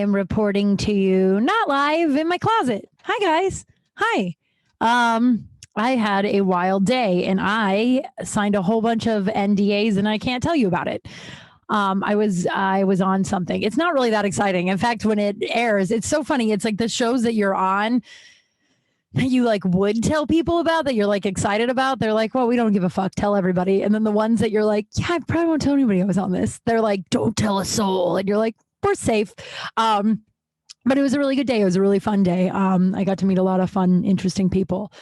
I'm reporting to you not live in my closet. Hi guys. Hi. I had a wild day and I signed a whole bunch of NDAs and I can't tell you about it. I was on something. It's not really that exciting. In fact, when it airs, it's so funny. It's like the shows that you're on that you like would tell people about, that you're like excited about. They're like, well, we don't give a fuck. Tell everybody. And then the ones that you're like, yeah, I probably won't tell anybody I was on this. They're like, don't tell a soul. And you're like, we're safe. But it was a really good day. It was a really fun day. I got to meet a lot of fun, interesting people.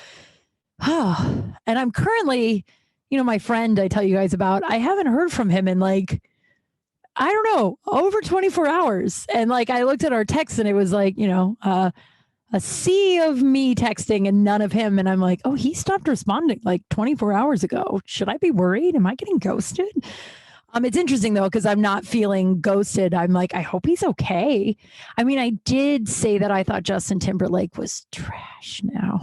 And I'm currently, my friend I tell you guys about, I haven't heard from him in like, I don't know, over 24 hours. And like, I looked at our text and it was like, a sea of me texting and none of him. And I'm like, oh, he stopped responding like 24 hours ago. Should I be worried? Am I getting ghosted? It's interesting though, because I'm not feeling ghosted. I'm like, I hope he's okay. I mean, I did say that I thought Justin Timberlake was trash now.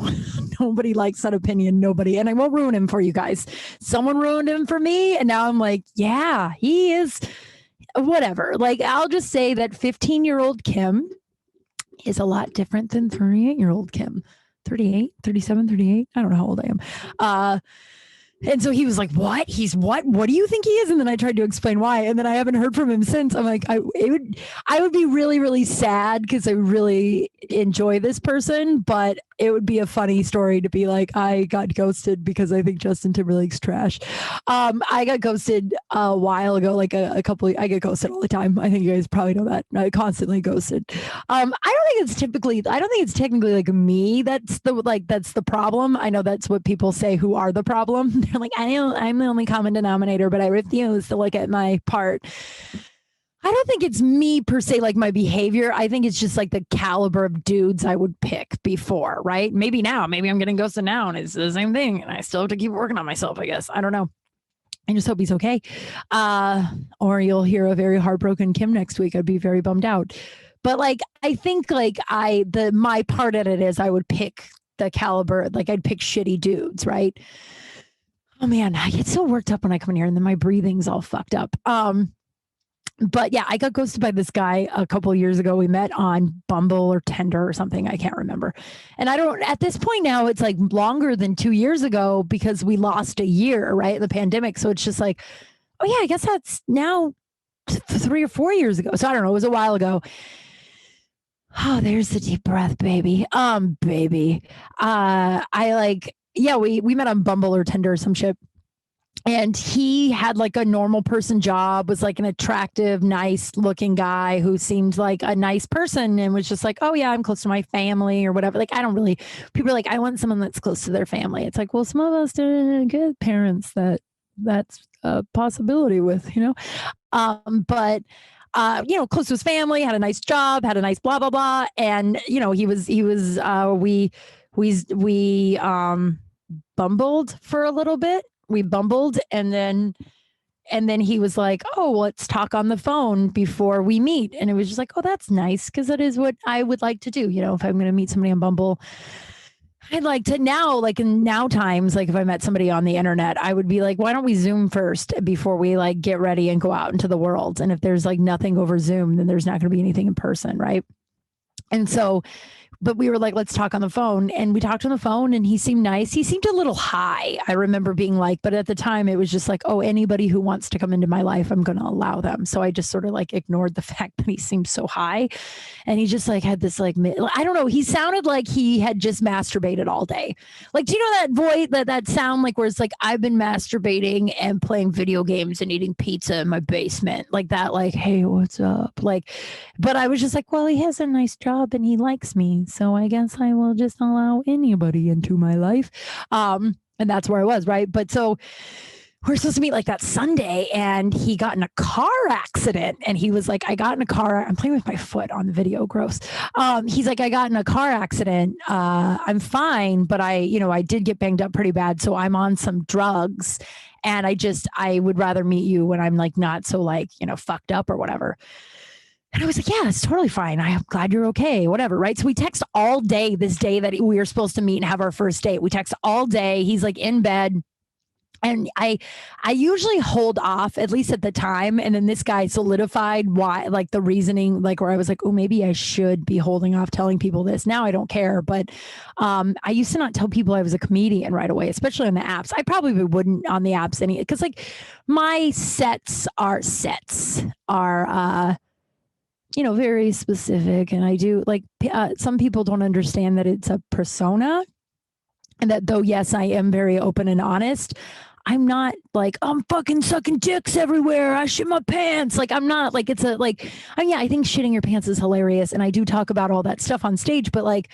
Nobody likes that opinion. Nobody. And I won't ruin him for you guys. Someone ruined him for me. And now I'm like, yeah, he is whatever. Like, I'll just say that 15-year-old Kim is a lot different than 38-year-old Kim. 38, 37, 38. I don't know how old I am. And so he was like, what? He's what? What do you think he is? And then I tried to explain why. And then I haven't heard from him since. I'm like, I would be really, really sad because I really enjoy this person, but it would be a funny story to be like, I got ghosted because I think Justin Timberlake's trash. I got ghosted a while ago, like I get ghosted all the time. I think you guys probably know that. I constantly ghosted. I don't think it's technically like me that's the problem. I know that's what people say who are the problem. They're like, I'm the only common denominator, but I refuse to look at my part. I don't think it's me per se, like my behavior. I think it's just like the caliber of dudes I would pick before, right? Maybe now, maybe I'm getting ghosted now and it's the same thing. And I still have to keep working on myself, I guess. I don't know. I just hope he's okay. Or you'll hear a very heartbroken Kim next week. I'd be very bummed out. But like, I think like my part in it is I would pick the caliber, like I'd pick shitty dudes, right? Oh man, I get so worked up when I come in here and then my breathing's all fucked up. But yeah, I got ghosted by this guy a couple of years ago. We met on Bumble or Tinder or something. I can't remember. And at this point now, it's like longer than 2 years ago because we lost a year, right? The pandemic. So it's just like, oh yeah, I guess that's now 3 or 4 years ago. So I don't know. It was a while ago. Oh, there's the deep breath, baby. Baby. We met on Bumble or Tinder or some shit. And he had like a normal person job, was like an attractive, nice looking guy who seemed like a nice person and was just like, oh yeah, I'm close to my family or whatever. Like, people are like, I want someone that's close to their family. It's like, well, some of us didn't get parents that's a possibility with, but close to his family, had a nice job, had a nice blah, blah, blah. And, we bumbled for a little bit. We bumbled and then he was like, oh, let's talk on the phone before we meet. And it was just like, oh, that's nice. Cause that is what I would like to do. If I'm going to meet somebody on Bumble, I'd like to now, like in now times, like if I met somebody on the internet, I would be like, why don't we Zoom first before we like get ready and go out into the world? And if there's like nothing over Zoom, then there's not going to be anything in person. Right. And so, but we were like, let's talk on the phone. And we talked on the phone and he seemed nice. He seemed a little high. I remember being like, but at the time it was just like, oh, anybody who wants to come into my life, I'm going to allow them. So I just sort of like ignored the fact that he seemed so high. And he just like had this like, I don't know. He sounded like he had just masturbated all day. Like, do you know that voice, that sound like where it's like, I've been masturbating and playing video games and eating pizza in my basement like that. Like, hey, what's up? Like, but I was just like, well, he has a nice job and he likes me. So I guess I will just allow anybody into my life. And that's where I was, right? But so we're supposed to meet like that Sunday and he got in a car accident and he was like, I got in a car. I'm playing with my foot on the video. Gross. He's like, I got in a car accident. I'm fine, but I did get banged up pretty bad. So I'm on some drugs and I would rather meet you when I'm like, not so like, fucked up or whatever. And I was like, yeah, it's totally fine. I'm glad you're okay, whatever, right? So we text all day this day that we were supposed to meet and have our first date. We text all day. He's like in bed. And I usually hold off, at least at the time. And then this guy solidified why, like the reasoning, like where I was like, oh, maybe I should be holding off telling people this. Now I don't care. But I used to not tell people I was a comedian right away, especially on the apps. I probably wouldn't on the apps because like my sets are very specific. And I do like some people don't understand that it's a persona. And that though, yes, I am very open and honest, I'm not like, I'm fucking sucking dicks everywhere. I shit my pants. Like, I'm not like, it's a like, I think shitting your pants is hilarious. And I do talk about all that stuff on stage, but like,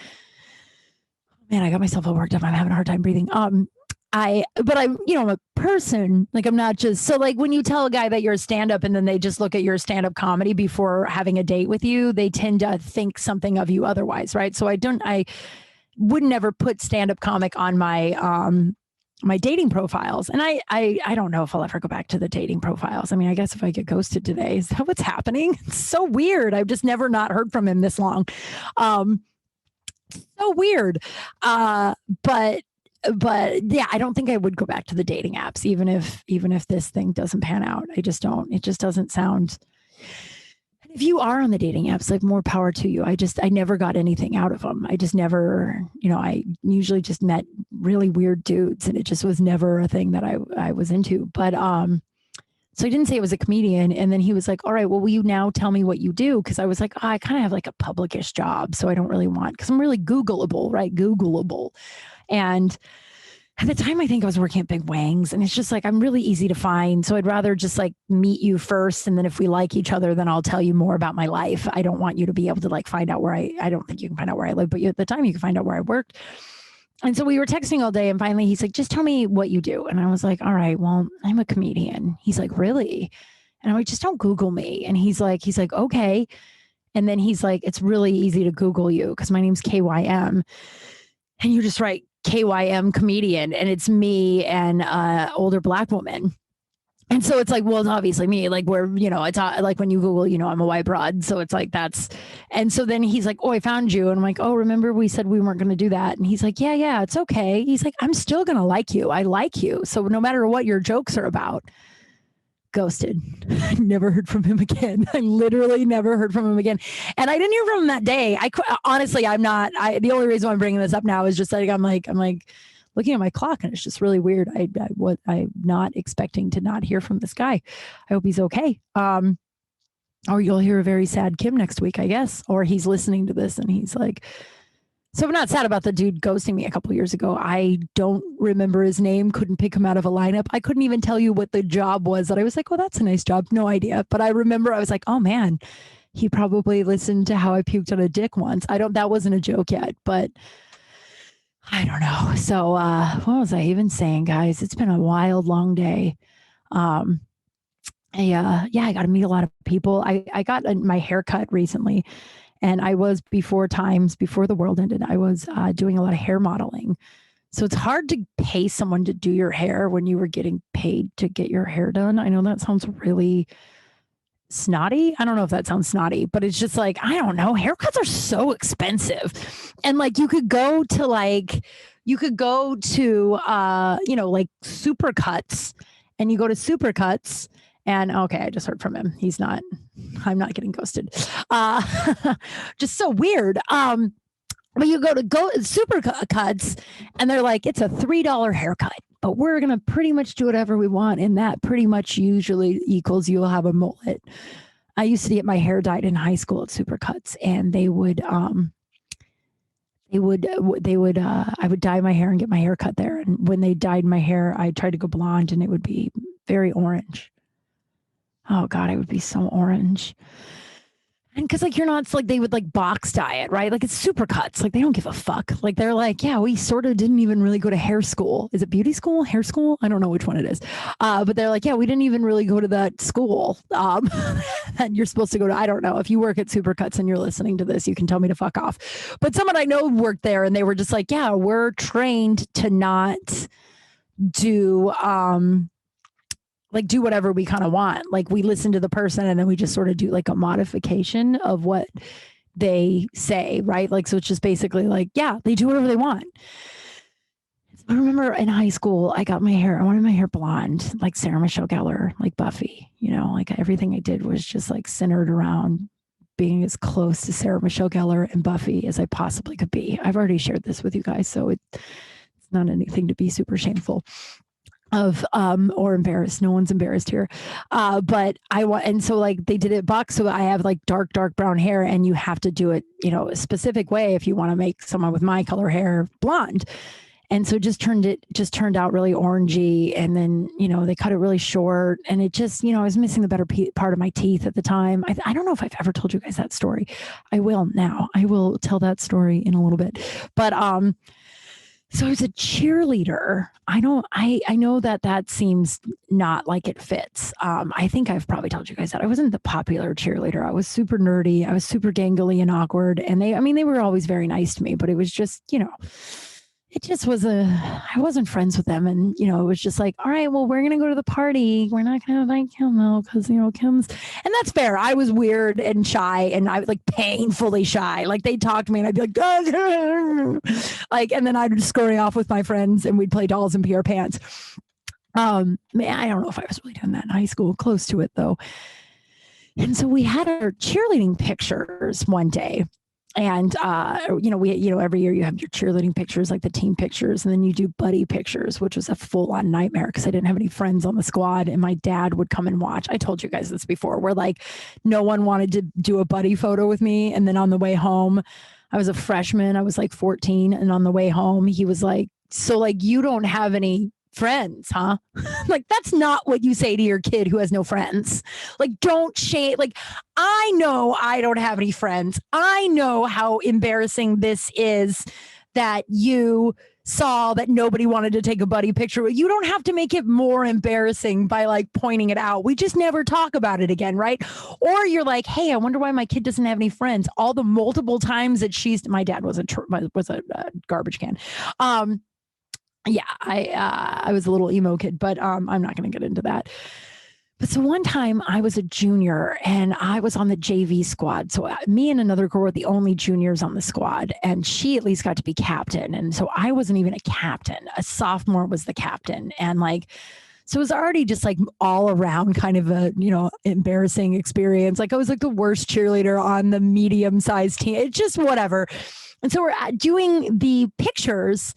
man, I got myself all worked up. I'm having a hard time breathing. I'm a person, like I'm not just, so like when you tell a guy that you're a stand-up and then they just look at your stand-up comedy before having a date with you, they tend to think something of you otherwise. Right. So I would never put stand-up comic on my, my dating profiles. And I don't know if I'll ever go back to the dating profiles. I mean, I guess if I get ghosted today, is that what's happening? It's so weird. I've just never not heard from him this long. So weird. But yeah, I don't think I would go back to the dating apps, even if this thing doesn't pan out. I just don't, it just doesn't sound. If you are on the dating apps, like more power to you. I never got anything out of them. I just never, I usually just met really weird dudes and it just was never a thing that I was into. But, so I didn't say I was a comedian. And then he was like, all right, well, will you now tell me what you do? Cause I was like, I kind of have like a publicish job. So I don't really want, cause I'm really Googleable, right? Googleable. And at the time, I think I was working at Big Wangs and it's just like, I'm really easy to find. So I'd rather just like meet you first. And then if we like each other, then I'll tell you more about my life. I don't want you to be able to like find out where I don't think you can find out where I live, but at the time you can find out where I worked. And so we were texting all day and finally he's like, just tell me what you do. And I was like, all right, well, I'm a comedian. He's like, really? And I'm like, just don't Google me. And he's like, okay. And then he's like, it's really easy to Google you because my name's KYM. And you just write KYM comedian and it's me and older Black woman. And so it's like, well, it's obviously me, like where, it's like when you Google, I'm a white broad. So it's like, and so then he's like, oh, I found you. And I'm like, oh, remember we said we weren't going to do that. And he's like, yeah, it's okay. He's like, I'm still going to like you. I like you. So no matter what your jokes are about. Ghosted. I never heard from him again. I literally never heard from him again. And I didn't hear from him that day. Honestly, the only reason I'm bringing this up now is just like, I'm like looking at my clock and it's just really weird. I'm not expecting to not hear from this guy. I hope he's okay. Or you'll hear a very sad Kim next week, I guess. Or he's listening to this and he's like, so I'm not sad about the dude ghosting me a couple years ago. I don't remember his name, couldn't pick him out of a lineup. I couldn't even tell you what the job was that I was like, well, that's a nice job. No idea. But I remember I was like, oh man, he probably listened to how I puked on a dick once. That wasn't a joke yet, but I don't know. So what was I even saying, guys? It's been a wild, long day. I got to meet a lot of people. I got my hair cut recently. And I was before the world ended, I was doing a lot of hair modeling. So it's hard to pay someone to do your hair when you were getting paid to get your hair done. I know that sounds really snotty. I don't know if that sounds snotty, but it's just like, I don't know. Haircuts are so expensive. And like you could go to like Supercuts and you go to Supercuts. And okay, I just heard from him. I'm not getting ghosted. Just so weird. But you go Supercuts and they're like, it's a $3 haircut, but we're going to pretty much do whatever we want. And that pretty much usually equals you'll have a mullet. I used to get my hair dyed in high school at Supercuts and I would dye my hair and get my hair cut there. And when they dyed my hair, I tried to go blonde and it would be very orange. Oh God, I would be so orange. And cause like, you're not, it's like they would like box dye it, right? Like it's Supercuts. Like they don't give a fuck. Like they're like, yeah, we sort of didn't even really go to hair school. Is it beauty school, hair school? I don't know which one it is. But they're like, yeah, we didn't even really go to that school. And you're supposed to go to, I don't know, if you work at Supercuts and you're listening to this, you can tell me to fuck off. But someone I know worked there and they were just like, yeah, we're trained to not do, do whatever we kind of want. Like we listen to the person and then we just sort of do like a modification of what they say, right? Like, so it's just basically like, yeah, they do whatever they want. It's I remember in high school, I wanted my hair blonde, like Sarah Michelle Gellar, like Buffy, like everything I did was just like centered around being as close to Sarah Michelle Gellar and Buffy as I possibly could be. I've already shared this with you guys, so it's not anything to be super shameful of or embarrassed. No one's embarrassed here. But and so like they did it Buck. So I have like dark brown hair, and you have to do it, a specific way if you want to make someone with my color hair blonde. And so it just turned out really orangey. And then, they cut it really short, and it just, I was missing the better part of my teeth at the time. I don't know if I've ever told you guys that story. I will now. I will tell that story in a little bit. But, so I was a cheerleader. I know that seems not like it fits. I think I've probably told you guys that I wasn't the popular cheerleader. I was super nerdy. I was super gangly and awkward. And they were always very nice to me, but it was just, it just was I wasn't friends with them. And, it was just like, all right, well, we're going to go to the party. We're not going to invite Kim though, because, Kim's, and that's fair. I was weird and shy, and I was like painfully shy. Like they'd talk to me and I'd be like, like, and then I'd just scurry off with my friends and we'd play dolls and pee our pants. Man, I don't know if I was really doing that in high school, close to it though. And so we had our cheerleading pictures one day. And, every year you have your cheerleading pictures, like the team pictures, and then you do buddy pictures, which was a full on nightmare because I didn't have any friends on the squad, and my dad would come and watch. I told you guys this before, where like no one wanted to do a buddy photo with me. And then on the way home, I was a freshman, I was like 14. And on the way home, he was like, so like, you don't have any friends, huh? Like, that's not what you say to your kid who has no friends. Like, don't shame. Like, I know I don't have any friends. I know how embarrassing this is that you saw that nobody wanted to take a buddy picture. You don't have to make it more embarrassing by like pointing it out. We just never talk about it again, right? Or you're like, hey, I wonder why my kid doesn't have any friends. All the multiple times that my dad was a garbage can. Yeah, I was a little emo kid, but I'm not going to get into that. But so one time I was a junior and I was on the JV squad. So me and another girl were the only juniors on the squad, and she at least got to be captain. And so I wasn't even a captain. A sophomore was the captain. And like, so it was already just like all around kind of a, embarrassing experience. Like I was like the worst cheerleader on the medium sized team. It's just whatever. And so we're doing the pictures.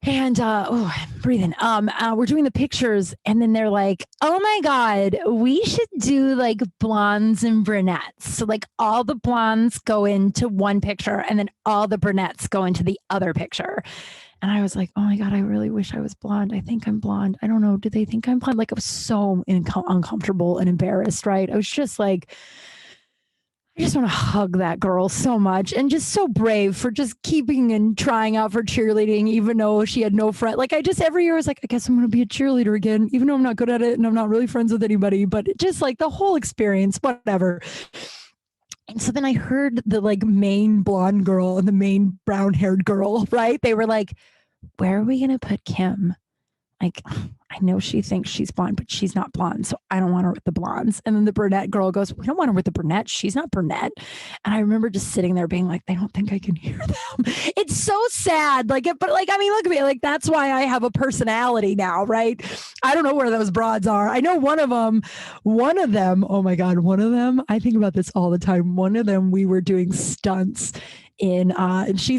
And I'm breathing. We're doing the pictures, and then they're like, "Oh my God, we should do like blondes and brunettes." So like all the blondes go into one picture, and then all the brunettes go into the other picture. And I was like, "Oh my God, I really wish I was blonde. I think I'm blonde. I don't know. Do they think I'm blonde?" Like I was so uncomfortable and embarrassed. Right? I was just like, I just want to hug that girl so much, and just so brave for just keeping and trying out for cheerleading, even though she had no friend. Like I just every year was like, I guess I'm going to be a cheerleader again, even though I'm not good at it and I'm not really friends with anybody, but just like the whole experience, whatever. And so then I heard the like main blonde girl and the main brown haired girl, right? They were like, where are we going to put Kim? Like, I know she thinks she's blonde, but she's not blonde. So I don't want her with the blondes. And then the brunette girl goes, we don't want her with the brunette. She's not brunette. And I remember just sitting there being like, they don't think I can hear them. It's so sad. Like, but like, I mean, look at me. Like, that's why I have a personality now, right? I don't know where those broads are. I know one of them, oh my God, one of them, I think about this all the time. One of them, we were doing stunts and she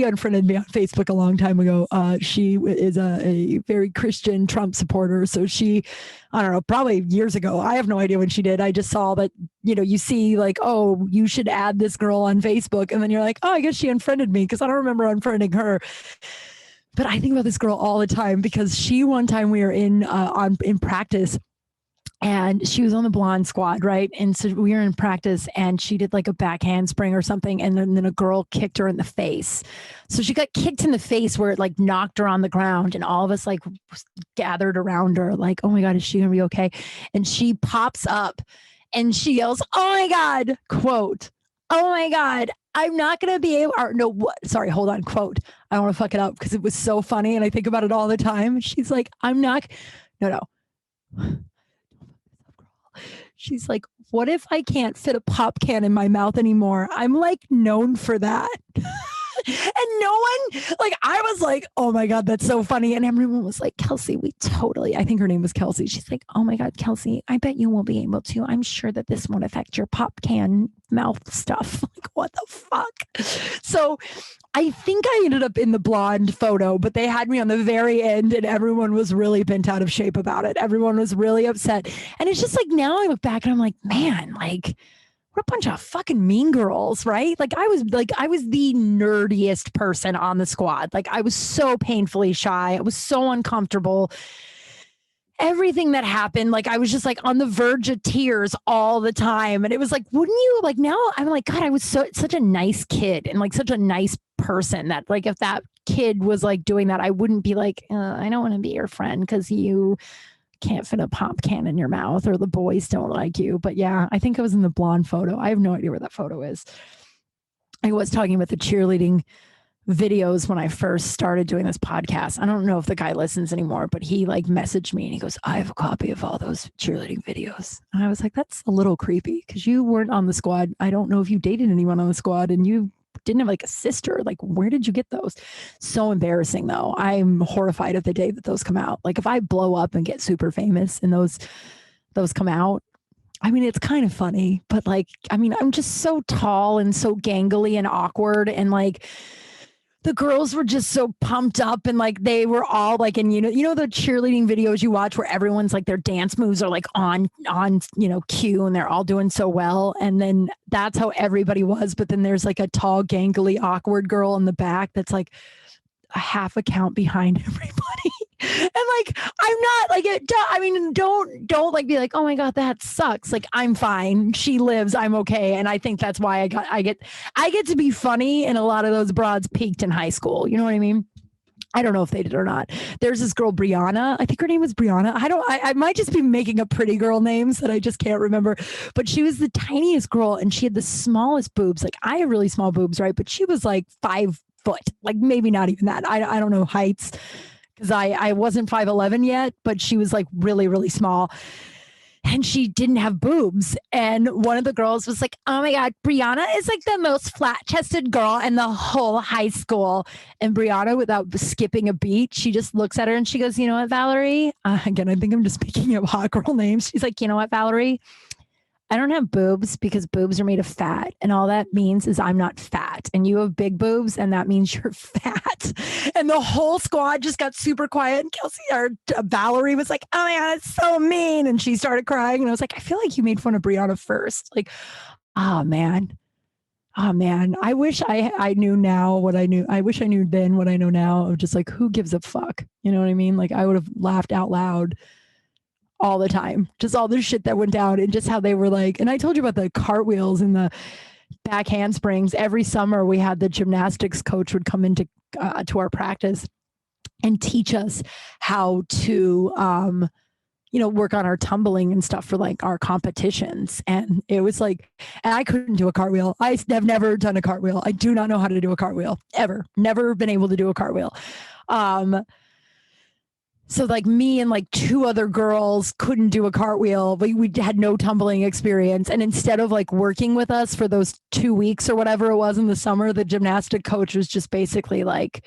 unfriended me on Facebook a long time ago. She is a very Christian Trump supporter. So she, I don't know, probably years ago, I have no idea when she did. I just saw that, you see like, oh, you should add this girl on Facebook. And then you're like, oh, I guess she unfriended me because I don't remember unfriending her. But I think about this girl all the time because one time we were in practice, and she was on the blonde squad, right? And so we were in practice, and she did like a back handspring or something, and then a girl kicked her in the face. So she got kicked in the face where it like knocked her on the ground, and all of us like gathered around her like, oh my God, is she gonna be okay? And she pops up and she yells, oh my God, quote, oh my God, I'm not going to be able, or no, what? Sorry, hold on, quote. I don't want to fuck it up because it was so funny and I think about it all the time. She's like, no. She's like, what if I can't fit a pop can in my mouth anymore? I'm like known for that. And no one, like, I was like, oh my God, that's so funny. And everyone was like, Kelsey, I think her name was Kelsey. She's like, oh my God, Kelsey, I bet you won't be able to. I'm sure that this won't affect your pop can mouth stuff. Like, what the fuck? So I think I ended up in the blonde photo, but they had me on the very end and everyone was really bent out of shape about it. Everyone was really upset. And it's just like, now I look back and I'm like, man, like, we're a bunch of fucking mean girls, right? Like I was the nerdiest person on the squad. Like I was so painfully shy. I was so uncomfortable. Everything that happened, like I was just like on the verge of tears all the time. And it was like, wouldn't you, like, now I'm like, God, I was such a nice kid and like such a nice person that like if that kid was like doing that, I wouldn't be like, I don't want to be your friend because you can't fit a pop can in your mouth or the boys don't like you. But yeah, I think I was in the blonde photo. I have no idea where that photo is. I was talking about the cheerleading videos when I first started doing this podcast. I don't know if the guy listens anymore, but he like messaged me and he goes, I have a copy of all those cheerleading videos. And I was like, that's a little creepy because you weren't on the squad. I don't know if you dated anyone on the squad and you didn't have like a sister. Like, where did you get those? So embarrassing though. I'm horrified of the day that those come out. Like if I blow up and get super famous and those come out, I mean, it's kind of funny, but like, I mean, I'm just so tall and so gangly and awkward. And like, the girls were just so pumped up and like they were all like, and you know the cheerleading videos you watch where everyone's like their dance moves are like on cue and they're all doing so well, and then that's how everybody was. But then there's like a tall, gangly, awkward girl in the back that's like a half a count behind everybody. And like, I'm not like it. I mean, don't like be like, oh my God, that sucks. Like, I'm fine. She lives. I'm okay. And I think that's why I get to be funny. And a lot of those broads peaked in high school. You know what I mean? I don't know if they did or not. There's this girl, Brianna. I think her name was Brianna. I might just be making up pretty girl names that I just can't remember. But she was the tiniest girl and she had the smallest boobs. Like I have really small boobs, right? But she was like 5 foot, like maybe not even that. I don't know heights because I wasn't 5'11" yet, but she was like really, really small. And she didn't have boobs. And one of the girls was like, oh my God, Brianna is like the most flat-chested girl in the whole high school. And Brianna, without skipping a beat, she just looks at her and she goes, you know what, Valerie? Again, I think I'm just picking up hot girl names. She's like, you know what, Valerie? I don't have boobs because boobs are made of fat. And all that means is I'm not fat. And you have big boobs and that means you're fat. And the whole squad just got super quiet. And Kelsey or Valerie was like, oh my God, it's so mean. And she started crying. And I was like, I feel like you made fun of Brianna first. Like, oh man. I wish I knew now what I knew. I wish I knew then what I know now of just like, who gives a fuck? You know what I mean? Like I would have laughed out loud all the time, just all the shit that went down and just how they were like, and I told you about the cartwheels and the back handsprings. Every summer we had the gymnastics coach would come into to our practice and teach us how to, work on our tumbling and stuff for like our competitions. And it was like, and I couldn't do a cartwheel. I have never done a cartwheel. I do not know how to do a cartwheel ever, never been able to do a cartwheel. So like me and like 2 other girls couldn't do a cartwheel, but we had no tumbling experience. And instead of like working with us for those 2 weeks or whatever it was in the summer, the gymnastic coach was just basically like,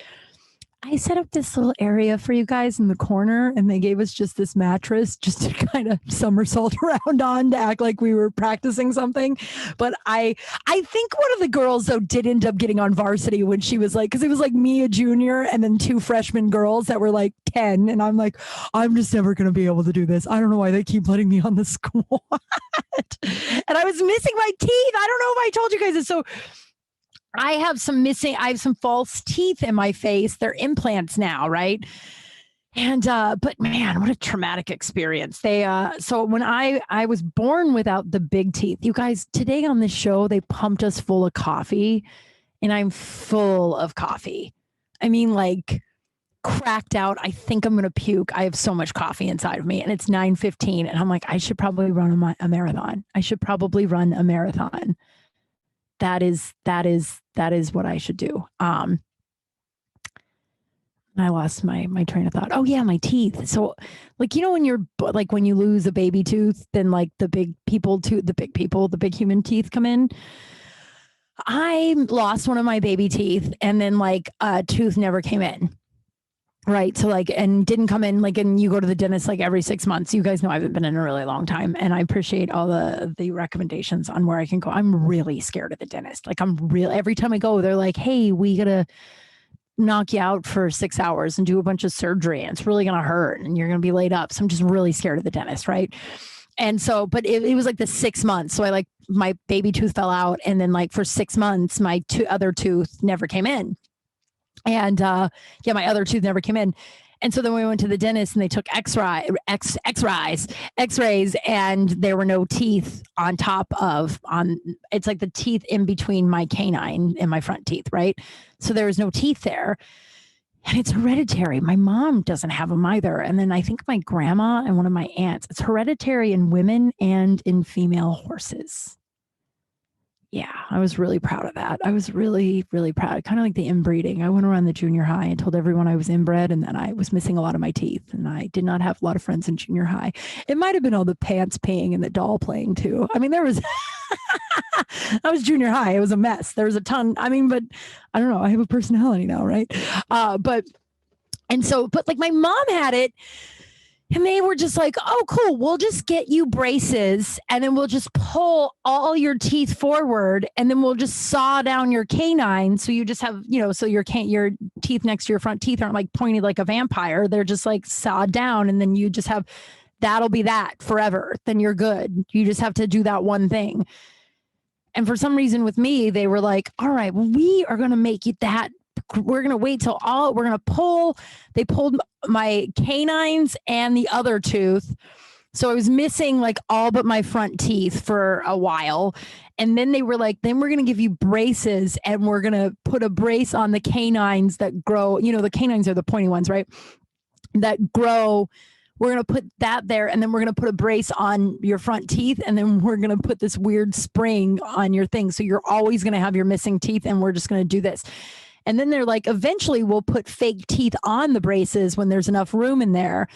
I set up this little area for you guys in the corner and they gave us just this mattress just to kind of somersault around on to act like we were practicing something. But I think one of the girls though did end up getting on varsity when she was like, because it was like me, a junior, and then 2 freshman girls that were like 10. And I'm like, I'm just never going to be able to do this. I don't know why they keep letting me on the squad. And I was missing my teeth. I don't know if I told you guys this. So I have some false teeth in my face. They're implants now, right? And but man, what a traumatic experience. So when I was born without the big teeth, you guys, today on this show, they pumped us full of coffee and I'm full of coffee. I mean, like cracked out. I think I'm going to puke. I have so much coffee inside of me and it's 9:15 and I'm like, I should probably run a marathon. I should probably run a marathon. That is what I should do. I lost my train of thought. Oh yeah, my teeth. So like, when you're like, when you lose a baby tooth, then like the big human teeth come in. I lost one of my baby teeth, and then like a tooth never came in. Right. So like, and didn't come in like, and you go to the dentist like every 6 months. You guys know I haven't been in a really long time, and I appreciate all the recommendations on where I can go. I'm really scared of the dentist. Like every time I go, they're like, hey, we gotta knock you out for 6 hours and do a bunch of surgery, and it's really going to hurt and you're going to be laid up. So I'm just really scared of the dentist. Right. And so, but it was like the 6 months. So my baby tooth fell out. And then like for 6 months, my other tooth never came in. And my other tooth never came in. And so then we went to the dentist and they took x-rays, and there were no teeth it's like the teeth in between my canine and my front teeth, right? So there was no teeth there. And it's hereditary. My mom doesn't have them either. And then I think my grandma and one of my aunts. It's hereditary in women and in female horses. Yeah, I was really proud of that. I was really, really proud. Kind of like the inbreeding. I went around the junior high and told everyone I was inbred and that I was missing a lot of my teeth. And I did not have a lot of friends in junior high. It might have been all the pants peeing and the doll playing too. I mean, there was, I was junior high. It was a mess. There was a ton. I mean, but I don't know. I have a personality now, right? But like my mom had it. And they were just like, oh, cool. We'll just get you braces and then we'll just pull all your teeth forward and then we'll just saw down your canine. So you just have, so your teeth next to your front teeth aren't like pointed like a vampire. They're just like sawed down. And then you just have, that'll be that forever. Then you're good. You just have to do that one thing. And for some reason with me, they were like, all right, well, we are going to make it that. We're going to wait till we're going to they pulled my canines and the other tooth. So I was missing like all but my front teeth for a while. And then they were like, then we're going to give you braces and we're going to put a brace on the canines that grow. The canines are the pointy ones, right? That grow. We're going to put that there. And then we're going to put a brace on your front teeth. And then we're going to put this weird spring on your thing. So you're always going to have your missing teeth. And we're just going to do this. And then they're like, eventually we'll put fake teeth on the braces when there's enough room in there.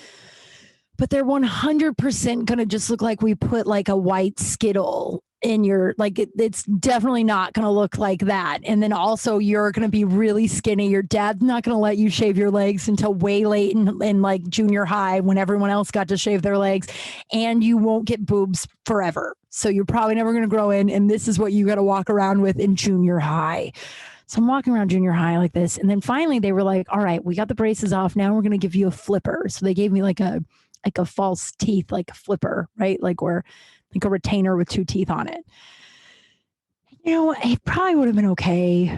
But they're 100% going to just look like we put like a white Skittle in your, like it's definitely not going to look like that. And then also you're going to be really skinny. Your dad's not going to let you shave your legs until way late in like junior high when everyone else got to shave their legs. And you won't get boobs forever. So you're probably never going to grow in. And this is what you got to walk around with in junior high. So I'm walking around junior high like this. And then finally they were like, all right, we got the braces off. Now we're going to give you a flipper. So they gave me like a false teeth, like a flipper, right? Like a retainer with 2 teeth on it. It probably would have been okay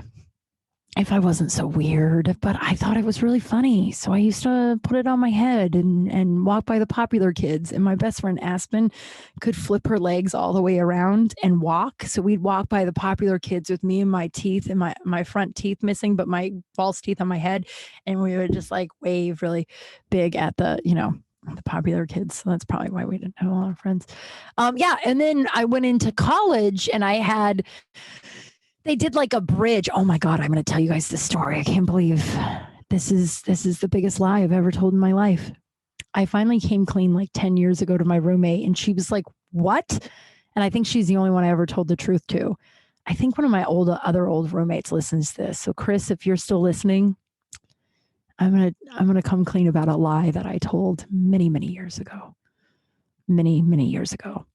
if I wasn't so weird, but I thought it was really funny. So I used to put it on my head and walk by the popular kids. And my best friend Aspen could flip her legs all the way around and walk. So we'd walk by the popular kids with me and my teeth and my front teeth missing, but my false teeth on my head. And we would just like wave really big at the popular kids. So that's probably why we didn't have a lot of friends. And then I went into college and they did like a bridge. Oh my God, I'm going to tell you guys this story. I can't believe this is the biggest lie I've ever told in my life. I finally came clean like 10 years ago to my roommate and she was like, what? And I think she's the only one I ever told the truth to. I think one of my other old roommates listens to this. So Chris, if you're still listening, I'm going to come clean about a lie that I told many, many years ago. Many, many years ago.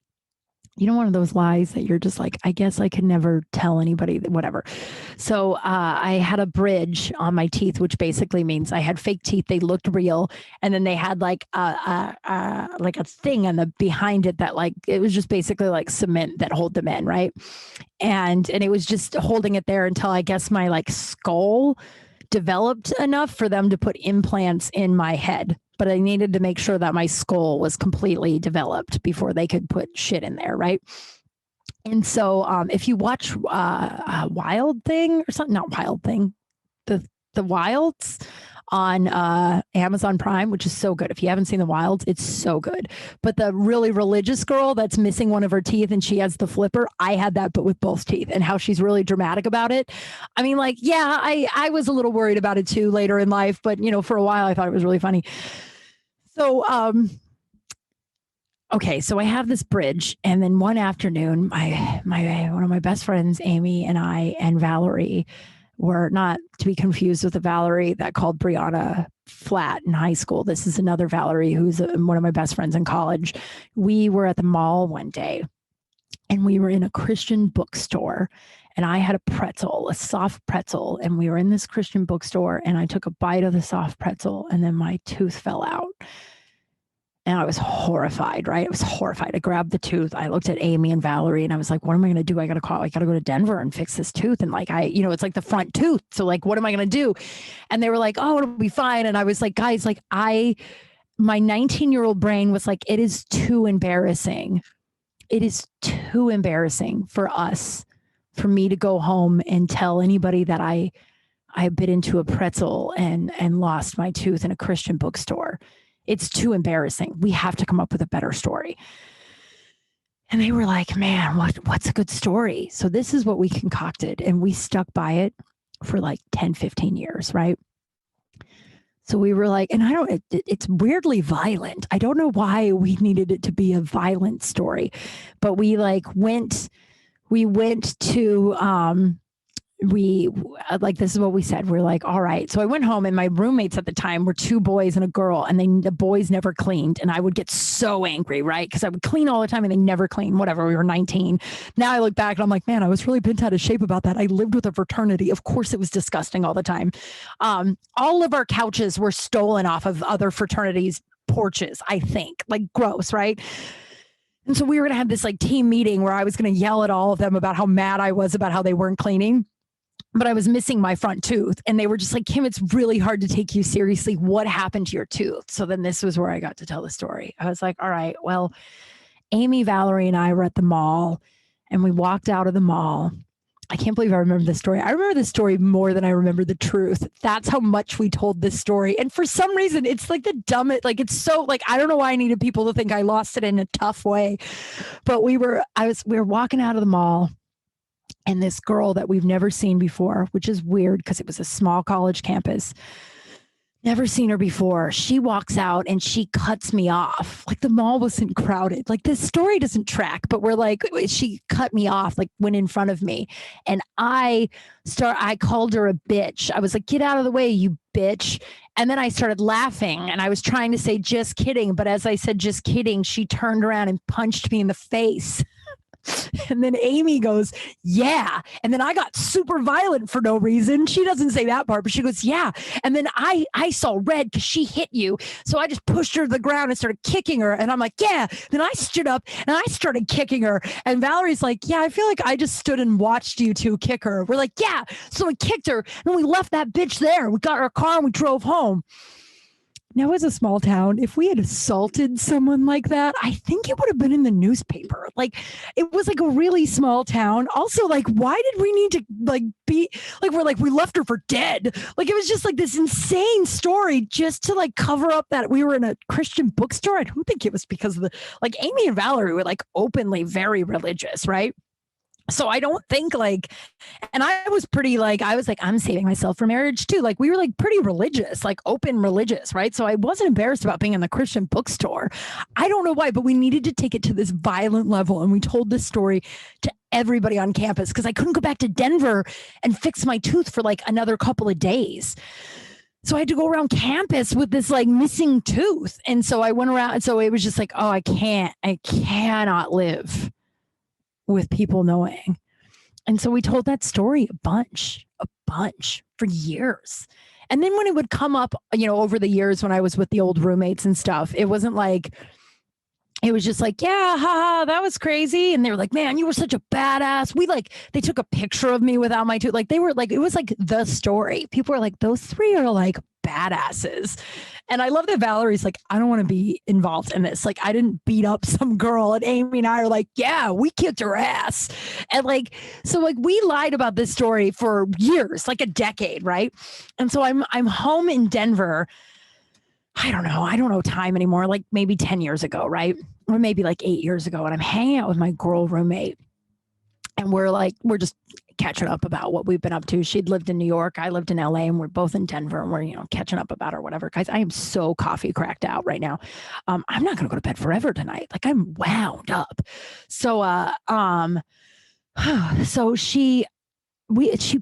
One of those lies that you're just like, I guess I could never tell anybody, whatever. So I had a bridge on my teeth, which basically means I had fake teeth. They looked real. And then they had like a thing behind it that like, it was just basically like cement that hold them in. Right. And it was just holding it there until I guess my like skull developed enough for them to put implants in my head. But I needed to make sure that my skull was completely developed before they could put shit in there, right? And so if you watch Wild Thing or something, not Wild Thing, the Wilds on Amazon Prime, which is so good. If you haven't seen The Wilds, it's so good. But the really religious girl that's missing one of her teeth and she has the flipper, I had that, but with both teeth, and how she's really dramatic about it. I mean, like, yeah, I was a little worried about it too later in life, but for a while I thought it was really funny. So okay, so I have this bridge, and then one afternoon, my one of my best friends, Amy, and I and Valerie were, not to be confused with the Valerie that called Brianna flat in high school. This is another Valerie who's one of my best friends in college. We were at the mall one day, and we were in a Christian bookstore, and I had a pretzel, a soft pretzel, and we were in this Christian bookstore, and I took a bite of the soft pretzel, and then my tooth fell out. And I was horrified, right? I was horrified. I grabbed the tooth. I looked at Amy and Valerie, and I was like, what am I going to do? I got to go to Denver and fix this tooth. And like, it's like the front tooth. So like, what am I going to do? And they were like, oh, it'll be fine. And I was like, guys, like my 19-year-old brain was like, it is too embarrassing. It is too embarrassing for me to go home and tell anybody that I bit into a pretzel and lost my tooth in a Christian bookstore. It's too embarrassing. We have to come up with a better story. And they were like, man, what's a good story? So this is what we concocted, and we stuck by it for like 10, 15 years, right? So we were like, and it's weirdly violent. I don't know why we needed it to be a violent story, but we went to, this is what we said. We're like, all right. So I went home, and my roommates at the time were 2 boys and a girl, and the boys never cleaned. And I would get so angry, right? Because I would clean all the time and they never clean, whatever. We were 19. Now I look back and I'm like, man, I was really bent out of shape about that. I lived with a fraternity. Of course it was disgusting all the time. All of our couches were stolen off of other fraternities' porches, I think. Like, gross, right? And so we were going to have this like team meeting where I was going to yell at all of them about how mad I was about how they weren't cleaning. But I was missing my front tooth, and they were just like, Kim, it's really hard to take you seriously. What happened to your tooth? So then this was where I got to tell the story. I was like, all right, well, Amy, Valerie, and I were at the mall, and we walked out of the mall. I can't believe I remember this story. I remember this story more than I remember the truth. That's how much we told this story. And for some reason, it's like the dumbest, like it's so like, I don't know why I needed people to think I lost it in a tough way, but we were walking out of the mall. And this girl that we've never seen before, which is weird because it was a small college campus, never seen her before. She walks out and she cuts me off. Like, the mall wasn't crowded. Like, this story doesn't track, but we're like, she cut me off, like went in front of me. And I called her a bitch. I was like, get out of the way, you bitch. And then I started laughing, and I was trying to say, just kidding. But as I said, just kidding, she turned around and punched me in the face. And then Amy goes, yeah. And then I got super violent for no reason. She doesn't say that part, but she goes, yeah. And then I saw red because she hit you. So I just pushed her to the ground and started kicking her. And I'm like, yeah. Then I stood up and I started kicking her. And Valerie's like, yeah, I feel like I just stood and watched you two kick her. We're like, yeah. So we kicked her, and we left that bitch there. We got our car and we drove home. Now, as a small town, if we had assaulted someone like that, I think it would have been in the newspaper. Like, it was like a really small town. Also, like, why did we need to we left her for dead? Like, it was just like this insane story just to like cover up that we were in a Christian bookstore. I don't think it was because of Amy and Valerie were like openly very religious, right? So I don't think and I was pretty I'm saving myself for marriage too. Like, we were like pretty religious, like open religious, right? So I wasn't embarrassed about being in the Christian bookstore. I don't know why, but we needed to take it to this violent level. And we told this story to everybody on campus because I couldn't go back to Denver and fix my tooth for like another couple of days. So I had to go around campus with this like missing tooth. And so I went around. And so it was just like, oh, I cannot live with people knowing. And so we told that story a bunch for years. And then when it would come up, over the years when I was with the old roommates and stuff, it wasn't like, it was just like, yeah, haha, that was crazy. And they were like, man, you were such a badass. They took a picture of me without my tooth. Like, they were like, it was like the story. People were like, those three are like badasses. And I love that Valerie's like, I don't want to be involved in this. Like, I didn't beat up some girl. And Amy and I are like, yeah, we kicked her ass. And so we lied about this story for years, like a decade, right? And so I'm home in Denver. I don't know time anymore, like maybe 10 years ago, right? Or maybe like 8 years ago. And I'm hanging out with my girl roommate. And we're just catching up about what we've been up to. She'd lived in New York. I lived in LA, and we're both in Denver, and we're, catching up about or whatever. Guys, I am so coffee cracked out right now. I'm not going to go to bed forever tonight. Like, I'm wound up. So, so she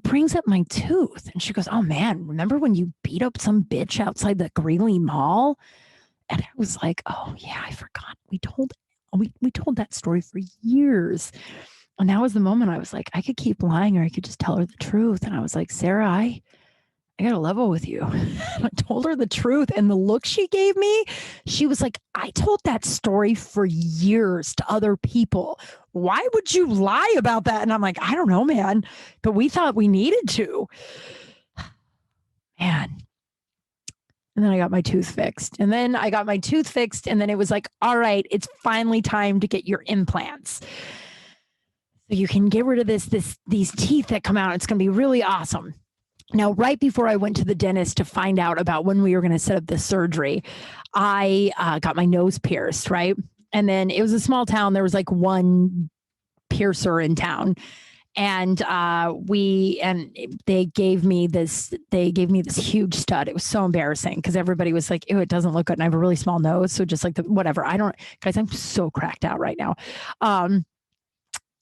brings up my tooth and she goes, "Oh man, remember when you beat up some bitch outside the Greeley Mall?" And I was like, "Oh yeah, I forgot. We told that story for years." And that was the moment I was like, I could keep lying or I could just tell her the truth. And I was like, "Sarah, I got to level with you." I told her the truth, and the look she gave me, she was like, "I told that story for years to other people. Why would you lie about that?" And I'm like, "I don't know, man, but we thought we needed to." Man. And then I got my tooth fixed. And then it was like, "All right, it's finally time to get your implants. So you can get rid of these teeth that come out. It's going to be really awesome." Now, right before I went to the dentist to find out about when we were going to set up the surgery, I got my nose pierced, right? And then it was a small town. There was like one piercer in town. And they gave me this huge stud. It was so embarrassing because everybody was like, "Ew, it doesn't look good." And I have a really small nose. So just like whatever. Guys, I'm so cracked out right now.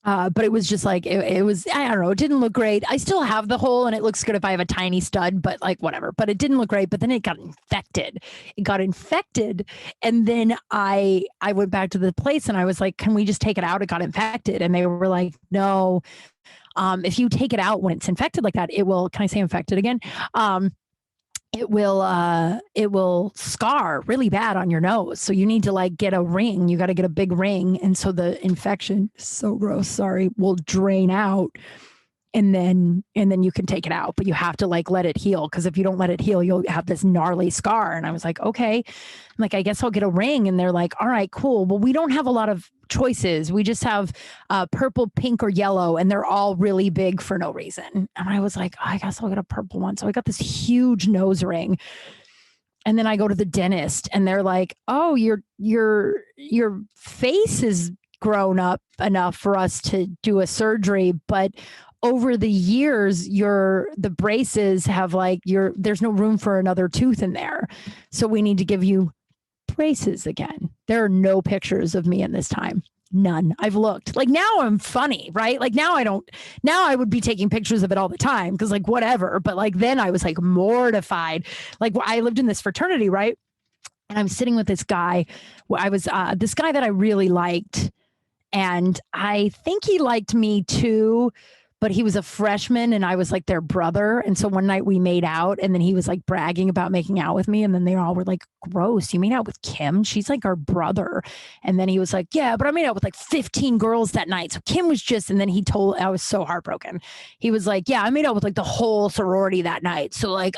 But it was just like, it was, I don't know, it didn't look great. I still have the hole and it looks good if I have a tiny stud, but like whatever, but it didn't look great. But then it got infected. And then I went back to the place and I was like, "Can we just take it out? It got infected." And they were like, "No, if you take it out when it's infected like that, it will," can I say infected again? It will scar really bad on your nose. So you need to like get a ring. You got to get a big ring. And so the infection, so gross, sorry, will drain out. And then you can take it out, but you have to like let it heal. Cause if you don't let it heal, you'll have this gnarly scar. And I was like, "Okay." I'm like, "I guess I'll get a ring." And they're like, "All right, cool. Well, we don't have a lot of choices. We just have purple, pink, or yellow. And they're all really big for no reason." And I was like, "I guess I'll get a purple one." So I got this huge nose ring. And then I go to the dentist and they're like, "Oh, your face is grown up enough for us to do a surgery, but over the years, the braces have like there's no room for another tooth in there. So we need to give you braces again." There are no pictures of me in this time. None. I've looked. Like now I'm funny, right? Like now I would be taking pictures of it all the time because like whatever. But like then I was like mortified. Like I lived in this fraternity, right? And I'm sitting with this guy. I was this guy that I really liked. And I think he liked me too. But he was a freshman and I was like their brother. And so one night we made out and then he was like bragging about making out with me. And then they all were like, "Gross, you made out with Kim? She's like our brother." And then he was like, "Yeah, but I made out with like 15 girls that night. So Kim was just," and then I was so heartbroken. He was like, "Yeah, I made out with like the whole sorority that night. So like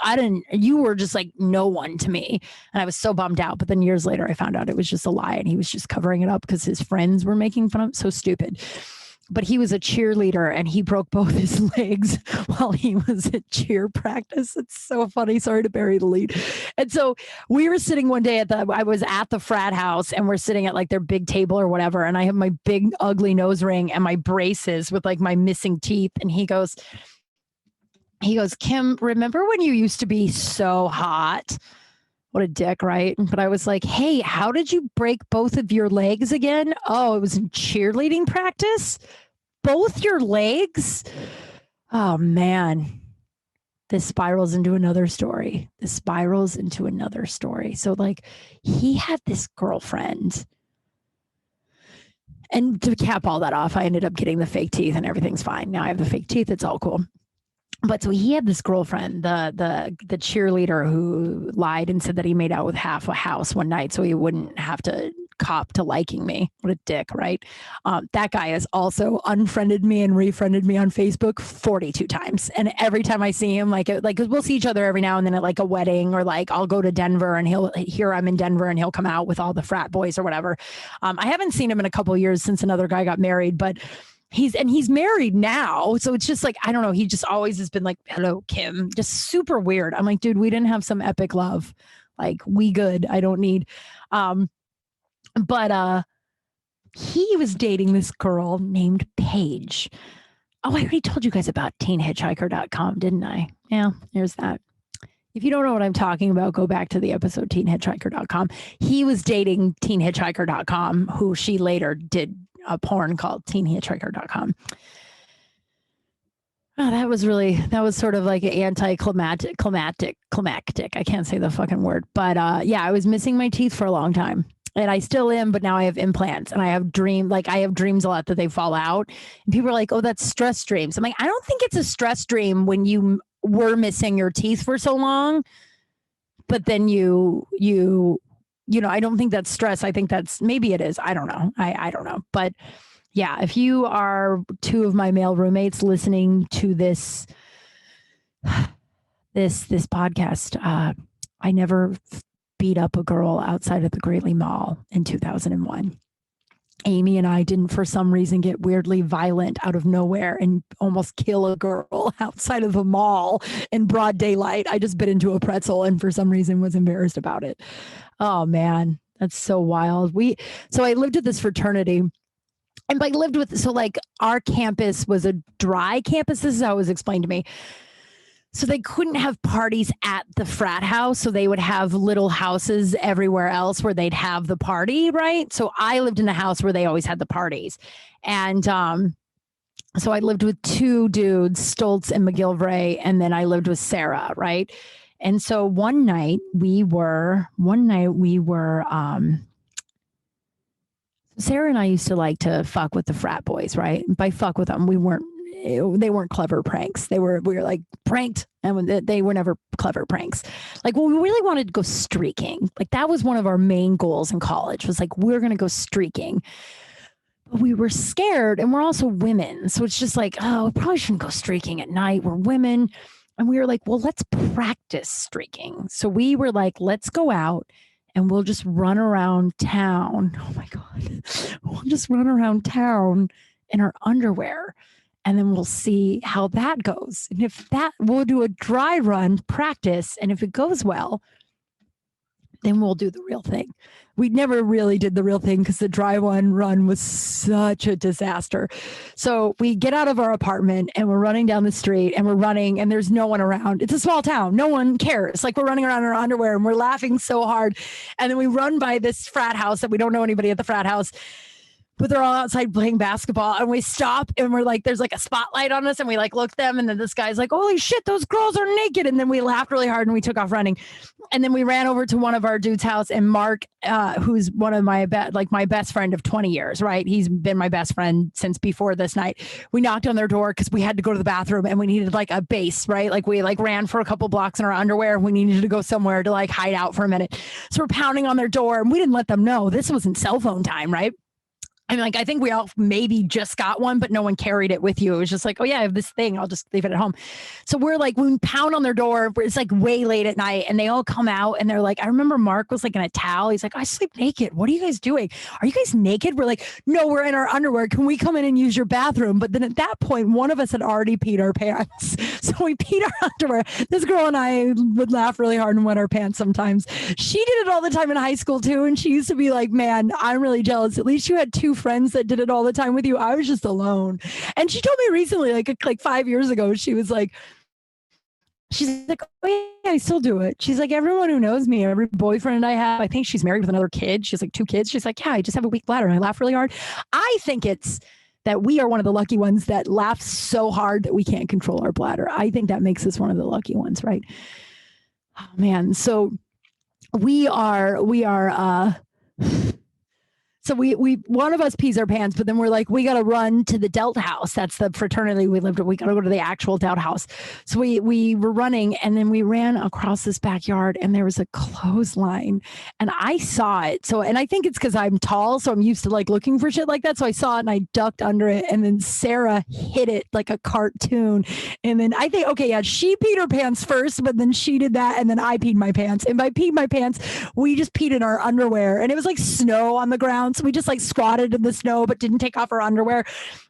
you were just like no one to me." And I was so bummed out. But then years later, I found out it was just a lie and he was just covering it up because his friends were making fun of him. So stupid. But he was a cheerleader and he broke both his legs while he was at cheer practice. It's so funny. Sorry to bury the lead. And so we were sitting one day I was at the frat house and we're sitting at like their big table or whatever. And I have my big ugly nose ring and my braces with like my missing teeth. And he goes, "Kim, remember when you used to be so hot?" What a dick, right? But I was like, "Hey, how did you break both of your legs again?" "Oh, it was in cheerleading practice." Both your legs? Oh, man. This spirals into another story. So like he had this girlfriend. And to cap all that off, I ended up getting the fake teeth and everything's fine. Now I have the fake teeth. It's all cool. But so he had this girlfriend, the cheerleader, who lied and said that he made out with half a house one night so he wouldn't have to cop to liking me. What a dick, right? That guy has also unfriended me and refriended me on Facebook 42 times. And every time I see him, like, cause we'll see each other every now and then at like a wedding, or like I'll go to Denver and he'll hear I'm in Denver and he'll come out with all the frat boys or whatever. I haven't seen him in a couple of years since another guy got married, but he's married now. So it's just like, I don't know. He just always has been like, "Hello, Kim," just super weird. I'm like, dude, we didn't have some epic love. Like, we good. I don't need, but he was dating this girl named Paige. Oh, I already told you guys about teenhitchhiker.com, didn't I? Yeah, there's that. If you don't know what I'm talking about, go back to the episode teenhitchhiker.com. He was dating teenhitchhiker.com, who she later did a porn called teenhitchhiker.com. Oh, that was sort of like an anticlimactic. I can't say the fucking word. But yeah, I was missing my teeth for a long time. And I still am, but now I have implants and I have dreams a lot that they fall out. And people are like, oh, that's stress dreams. I'm like, I don't think it's a stress dream when you were missing your teeth for so long. But then you know, I don't think that's stress. I think maybe it is. I don't know. I don't know. But yeah, if you are two of my male roommates listening to this podcast, I never beat up a girl outside of the Greeley Mall in 2001. Amy and I didn't, for some reason, get weirdly violent out of nowhere and almost kill a girl outside of the mall in broad daylight. I just bit into a pretzel and for some reason was embarrassed about it. Oh man, that's so wild. So I lived at this fraternity. And our campus was a dry campus. This is how it was explained to me. So they couldn't have parties at the frat house. So they would have little houses everywhere else where they'd have the party, right? So I lived in a house where they always had the parties. And so I lived with two dudes, Stoltz and McGilvray, and then I lived with Sarah, right? And so one night we were Sarah and I used to like to fuck with the frat boys, right? By fuck with them, they weren't clever pranks. We were like pranked, and they were never clever pranks. Like, well, we really wanted to go streaking. Like that was one of our main goals in college, was like, we're going to go streaking. But we were scared, and we're also women. So it's just like, oh, we probably shouldn't go streaking at night. We're women. And we were like, well, let's practice streaking. So we were like, let's go out and we'll just run around town. Oh my God. We'll just run around town in our underwear. And then we'll see how that goes. And we'll do a dry run practice. And if it goes well, then we'll do the real thing. We never really did the real thing because the dry run was such a disaster. So we get out of our apartment and we're running down the street and we're running and there's no one around. It's a small town. No one cares. Like we're running around in our underwear and we're laughing so hard. And then we run by this frat house that we don't know anybody at the frat house. But they're all outside playing basketball and we stop and we're like, there's like a spotlight on us and we like look at them and then this guy's like, holy shit, those girls are naked. And then we laughed really hard and we took off running. And then we ran over to one of our dudes' house and Mark, who's one of my best friend of 20 years, right? He's been my best friend since before this night. We knocked on their door because we had to go to the bathroom and we needed like a base, right? Like we like ran for a couple blocks in our underwear and we needed to go somewhere to like hide out for a minute. So we're pounding on their door and we didn't let them know. This wasn't cell phone time, right? I mean, like, I think we all maybe just got one, but no one carried it with you. It was just like, oh yeah, I have this thing. I'll just leave it at home. So we're like, we pound on their door. It's like way late at night and they all come out and they're like, I remember Mark was like in a towel. He's like, I sleep naked. What are you guys doing? Are you guys naked? We're like, no, we're in our underwear. Can we come in and use your bathroom? But then at that point, one of us had already peed our pants. So we peed our underwear. This girl and I would laugh really hard and wet our pants sometimes. She did it all the time in high school too. And she used to be like, man, I'm really jealous. At least you had two friends that did it all the time with you. I was just alone. And she told me recently, like 5 years ago, she's like, oh yeah, I still do it. She's like, everyone who knows me, every boyfriend I have, I think she's married with another kid. She's like 2 kids. She's like, yeah, I just have a weak bladder. And I laugh really hard. I think it's that we are one of the lucky ones that laugh so hard that we can't control our bladder. I think that makes us one of the lucky ones, right? Oh man. So we are so we one of us pees our pants, but then we're like, we got to run to the Delt house. That's the fraternity we lived at. We got to go to the actual Delt house. So we were running and then we ran across this backyard and there was a clothesline and I saw it. So, and I think it's because I'm tall. So I'm used to like looking for shit like that. So I saw it and I ducked under it and then Sarah hit it like a cartoon. And then I think, okay, yeah, she peed her pants first, but then she did that. And then I peed my pants. And by peed my pants, we just peed in our underwear and it was like snow on the ground. So we just like squatted in the snow, but didn't take off our underwear.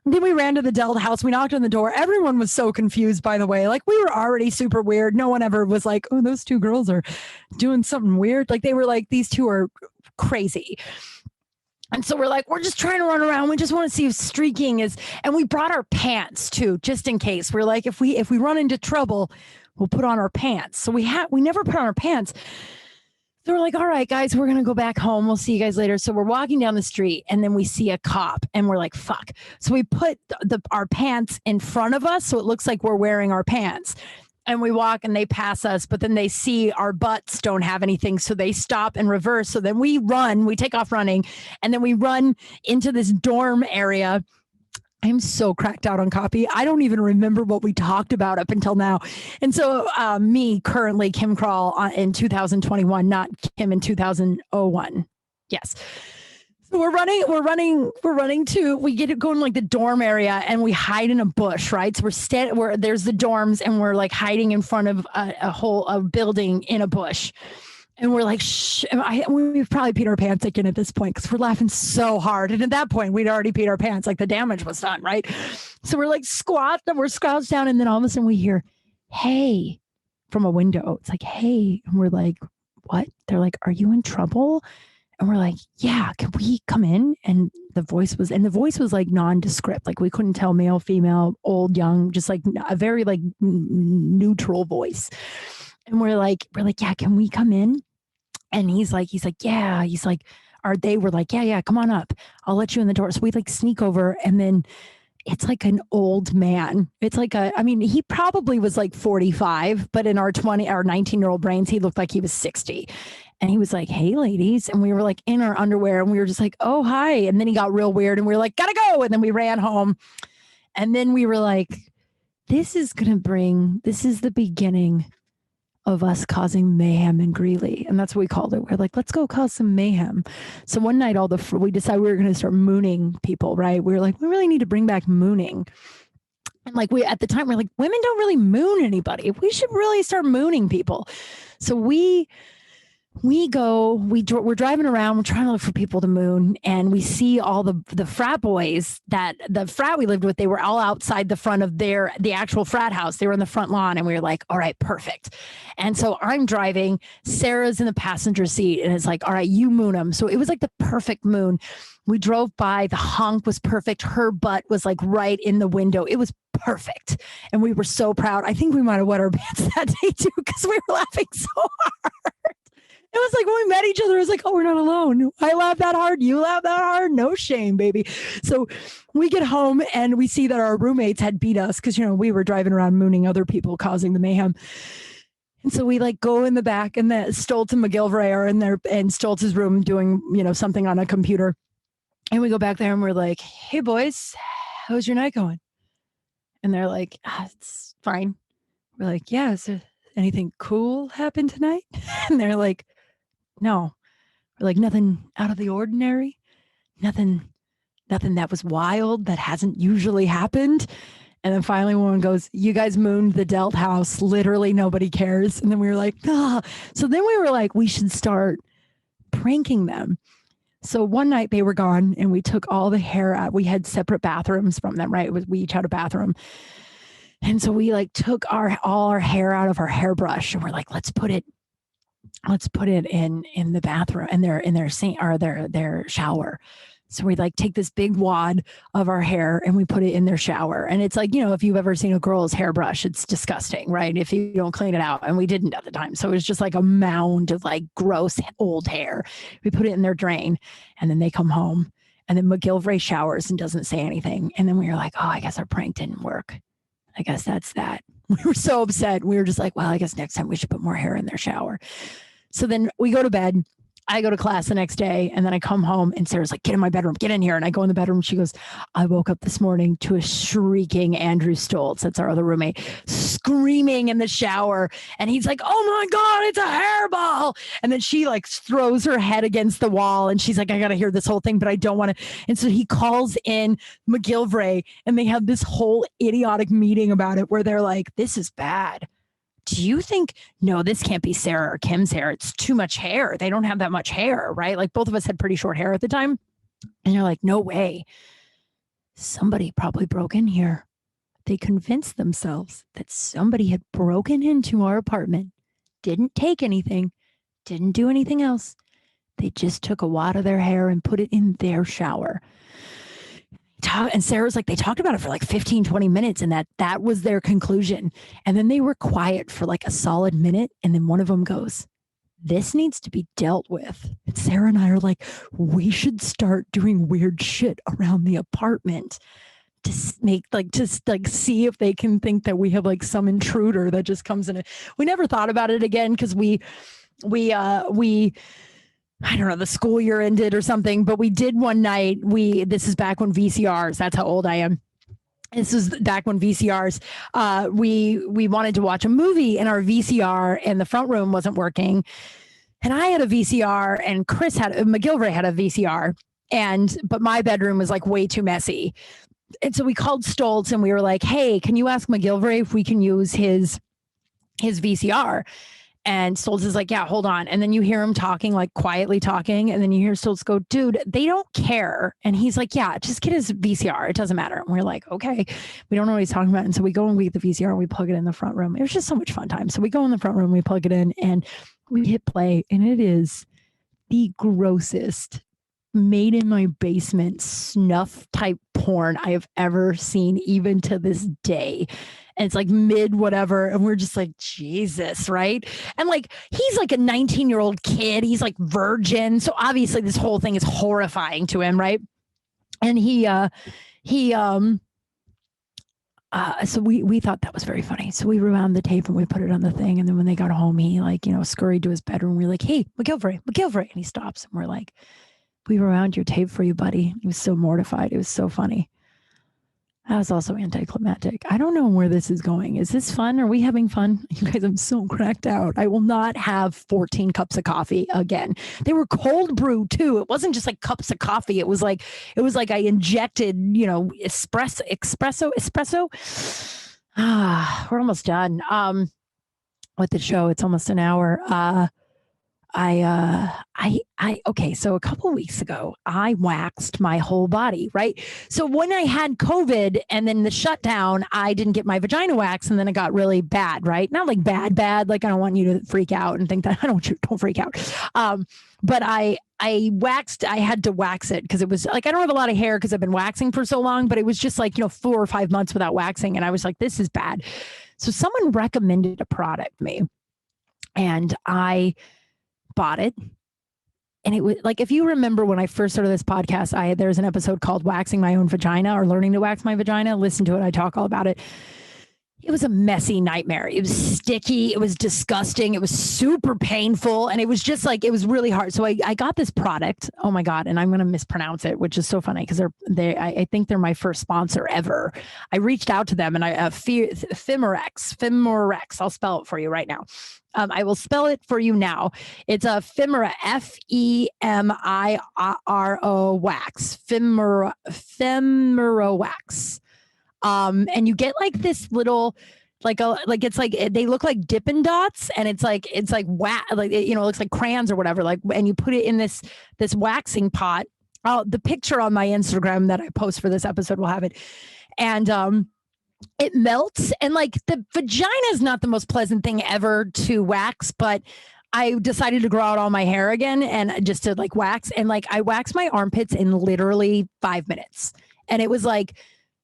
And then we ran to the Delt house. We knocked on the door. Everyone was so confused, by the way. Like we were already super weird. No one ever was like, oh, those 2 girls are doing something weird. Like they were like, these 2 are crazy. And so we're like, we're just trying to run around. We just want to see if streaking is, and we brought our pants too, just in case. We're like, if we run into trouble, we'll put on our pants. So we never put on our pants. So we're like, all right, guys, we're going to go back home. We'll see you guys later. So we're walking down the street and then we see a cop and we're like, fuck. So we put our pants in front of us. So it looks like we're wearing our pants. And we walk and they pass us, but then they see our butts don't have anything. So they stop and reverse. So then we take off running, and then we run into this dorm area. I'm so cracked out on copy. I don't even remember what we talked about up until now. And so me currently, Kim Kral in 2021, not Kim in 2001. Yes. So we're running to, we get it going like the dorm area and we hide in a bush, right? So where there's the dorms and we're like hiding in front of a building in a bush. And we're like, shh. We've probably peed our pants again at this point because we're laughing so hard. And at that point, we'd already peed our pants, like the damage was done, right? So we're like we're squatched down. And then all of a sudden we hear, hey, from a window. It's like, hey. And we're like, what? They're like, are you in trouble? And we're like, yeah, can we come in? And the voice was like nondescript. Like we couldn't tell male, female, old, young, just like a very like neutral voice. And we're like, yeah, can we come in? And he's like, yeah. He's like, we're like, yeah, come on up. I'll let you in the door. So we like sneak over, and then it's like an old man. It's like he probably was like 45, but in our 19-year-old brains, he looked like he was 60. And he was like, hey, ladies. And we were like in our underwear and we were just like, oh, hi. And then he got real weird and we were like, gotta go. And then we ran home. And then we were like, this is the beginning of us causing mayhem in Greeley. And that's what we called it. We're like, let's go cause some mayhem. So one night, we decided we were going to start mooning people, right? We were like, we really need to bring back mooning. And like at the time, we're like, women don't really moon anybody. We should really start mooning people. So we're driving around, we're trying to look for people to moon, and we see all the frat boys that the frat we lived with, they were all outside the front of the actual frat house. They were in the front lawn, and we were like, all right, perfect. And so I'm driving, Sarah's in the passenger seat, and it's like, all right, you moon them. So it was like the perfect moon. We drove by, the honk was perfect. Her butt was like right in the window. It was perfect. And we were so proud. I think we might have wet our pants that day too, because we were laughing so hard. It was like when we met each other, it was like, oh, we're not alone. I laughed that hard. You laughed that hard. No shame, baby. So we get home and we see that our roommates had beat us because, we were driving around mooning other people, causing the mayhem. And so we like go in the back, and the Stoltz and McGilvray are in there in Stoltz's room doing, something on a computer. And we go back there and we're like, hey, boys, how's your night going? And they're like, it's fine. We're like, yeah, is there anything cool happened tonight? And they're like, no. We're like, nothing out of the ordinary, nothing that was wild that hasn't usually happened. And then finally one goes, you guys mooned the Delt house. Literally nobody cares. And then we were like, ah. So then we were like, we should start pranking them. So one night they were gone and we took all the hair out. We had separate bathrooms from them, right? We each had a bathroom. And so we like took all our hair out of our hairbrush, and we're like, let's put it in the bathroom, in their sink or their shower. So we like take this big wad of our hair and we put it in their shower. And it's like, if you've ever seen a girl's hairbrush, it's disgusting, right? If you don't clean it out. And we didn't at the time. So it was just like a mound of like gross old hair. We put it in their drain, and then they come home, and then McGilvray showers and doesn't say anything. And then we were like, oh, I guess our prank didn't work. I guess that's that. We were so upset. We were just like, well, I guess next time we should put more hair in their shower. So then we go to bed. I go to class the next day, and then I come home, and Sarah's like, get in my bedroom, get in here. And I go in the bedroom. She goes, I woke up this morning to a shrieking Andrew Stoltz, that's our other roommate, screaming in the shower. And he's like, oh my God, it's a hairball. And then she like throws her head against the wall, and she's like, I got to hear this whole thing, but I don't want to. And so he calls in McGilvray, and they have this whole idiotic meeting about it where they're like, this is bad. Do you think, no, this can't be Sarah or Kim's hair. It's too much hair. They don't have that much hair, right? Like both of us had pretty short hair at the time. And you're like, no way. Somebody probably broke in here. They convinced themselves that somebody had broken into our apartment, didn't take anything, didn't do anything else, They just took a wad of their hair and put it in their shower. And Sarah's like, they talked about it for like 15, 20 minutes and that was their conclusion. And then they were quiet for like a solid minute. And then one of them goes, this needs to be dealt with. And Sarah and I are like, we should start doing weird shit around the apartment to see if they can think that we have like some intruder that just comes in. We never thought about it again because we I don't know, the school year ended or something, but we did one night. This is back when VCRs, that's how old I am. This is back when VCRs, we wanted to watch a movie in our VCR and the front room wasn't working. And I had a VCR and McGilvray had a VCR but my bedroom was like way too messy. And so we called Stoltz and we were like, hey, can you ask McGilvray if we can use his VCR? And Stoltz is like, yeah, hold on. And then you hear him talking, like quietly talking. And then you hear Stoltz go, dude, they don't care. And he's like, yeah, just get his VCR. It doesn't matter. And we're like, okay, we don't know what he's talking about. And so we go and we get the VCR and we plug it in the front room. It was just so much fun time. So we go in the front room, we plug it in and we hit play. And it is the grossest made in my basement snuff type porn I have ever seen, even to this day. And it's like mid whatever. And we're just like, Jesus, right? And like, he's like a 19-year-old kid. He's like virgin. So obviously this whole thing is horrifying to him, right? And so we thought that was very funny. So we rewound the tape and we put it on the thing. And then when they got home, he like, scurried to his bedroom. We're like, hey, McGilvray. And he stops and we're like, we rewound your tape for you, buddy. He was so mortified. It was so funny. That was also anticlimactic. I don't know where this is going. Is this fun? Are we having fun? You guys, I'm so cracked out. I will not have 14 cups of coffee again. They were cold brew too. It wasn't just like cups of coffee. It was like I injected, espresso. We're almost done. With the show. It's almost an hour. Okay. So a couple of weeks ago, I waxed my whole body, right? So when I had COVID and then the shutdown, I didn't get my vagina wax and then it got really bad, right? Not like bad. Like I don't want you to freak out and think that don't freak out. But I had to wax it because it was like, I don't have a lot of hair because I've been waxing for so long, but it was just like, 4 or 5 months without waxing. And I was like, this is bad. So someone recommended a product to me and I bought it. And it was like, if you remember when I first started this podcast, there's an episode called Waxing My Own Vagina or Learning to Wax My Vagina. Listen to it. I talk all about it. It was a messy nightmare. It was sticky. It was disgusting. It was super painful. And it was just like, it was really hard. So I got this product. Oh my God. And I'm going to mispronounce it, which is so funny because I think they're my first sponsor ever. I reached out to them and Femiro. I'll spell it for you right now. I will spell it for you now. It's a Femiro, Femiro wax, Femiro wax. And you get like this little, they look like Dippin' Dots and it's like wax, it looks like crayons or whatever, and you put it in this waxing pot. The picture on my Instagram that I post for this episode will have it. And, it melts and like the vagina is not the most pleasant thing ever to wax, but I decided to grow out all my hair again and just to like wax. And like I waxed my armpits in literally 5 minutes. And it was like,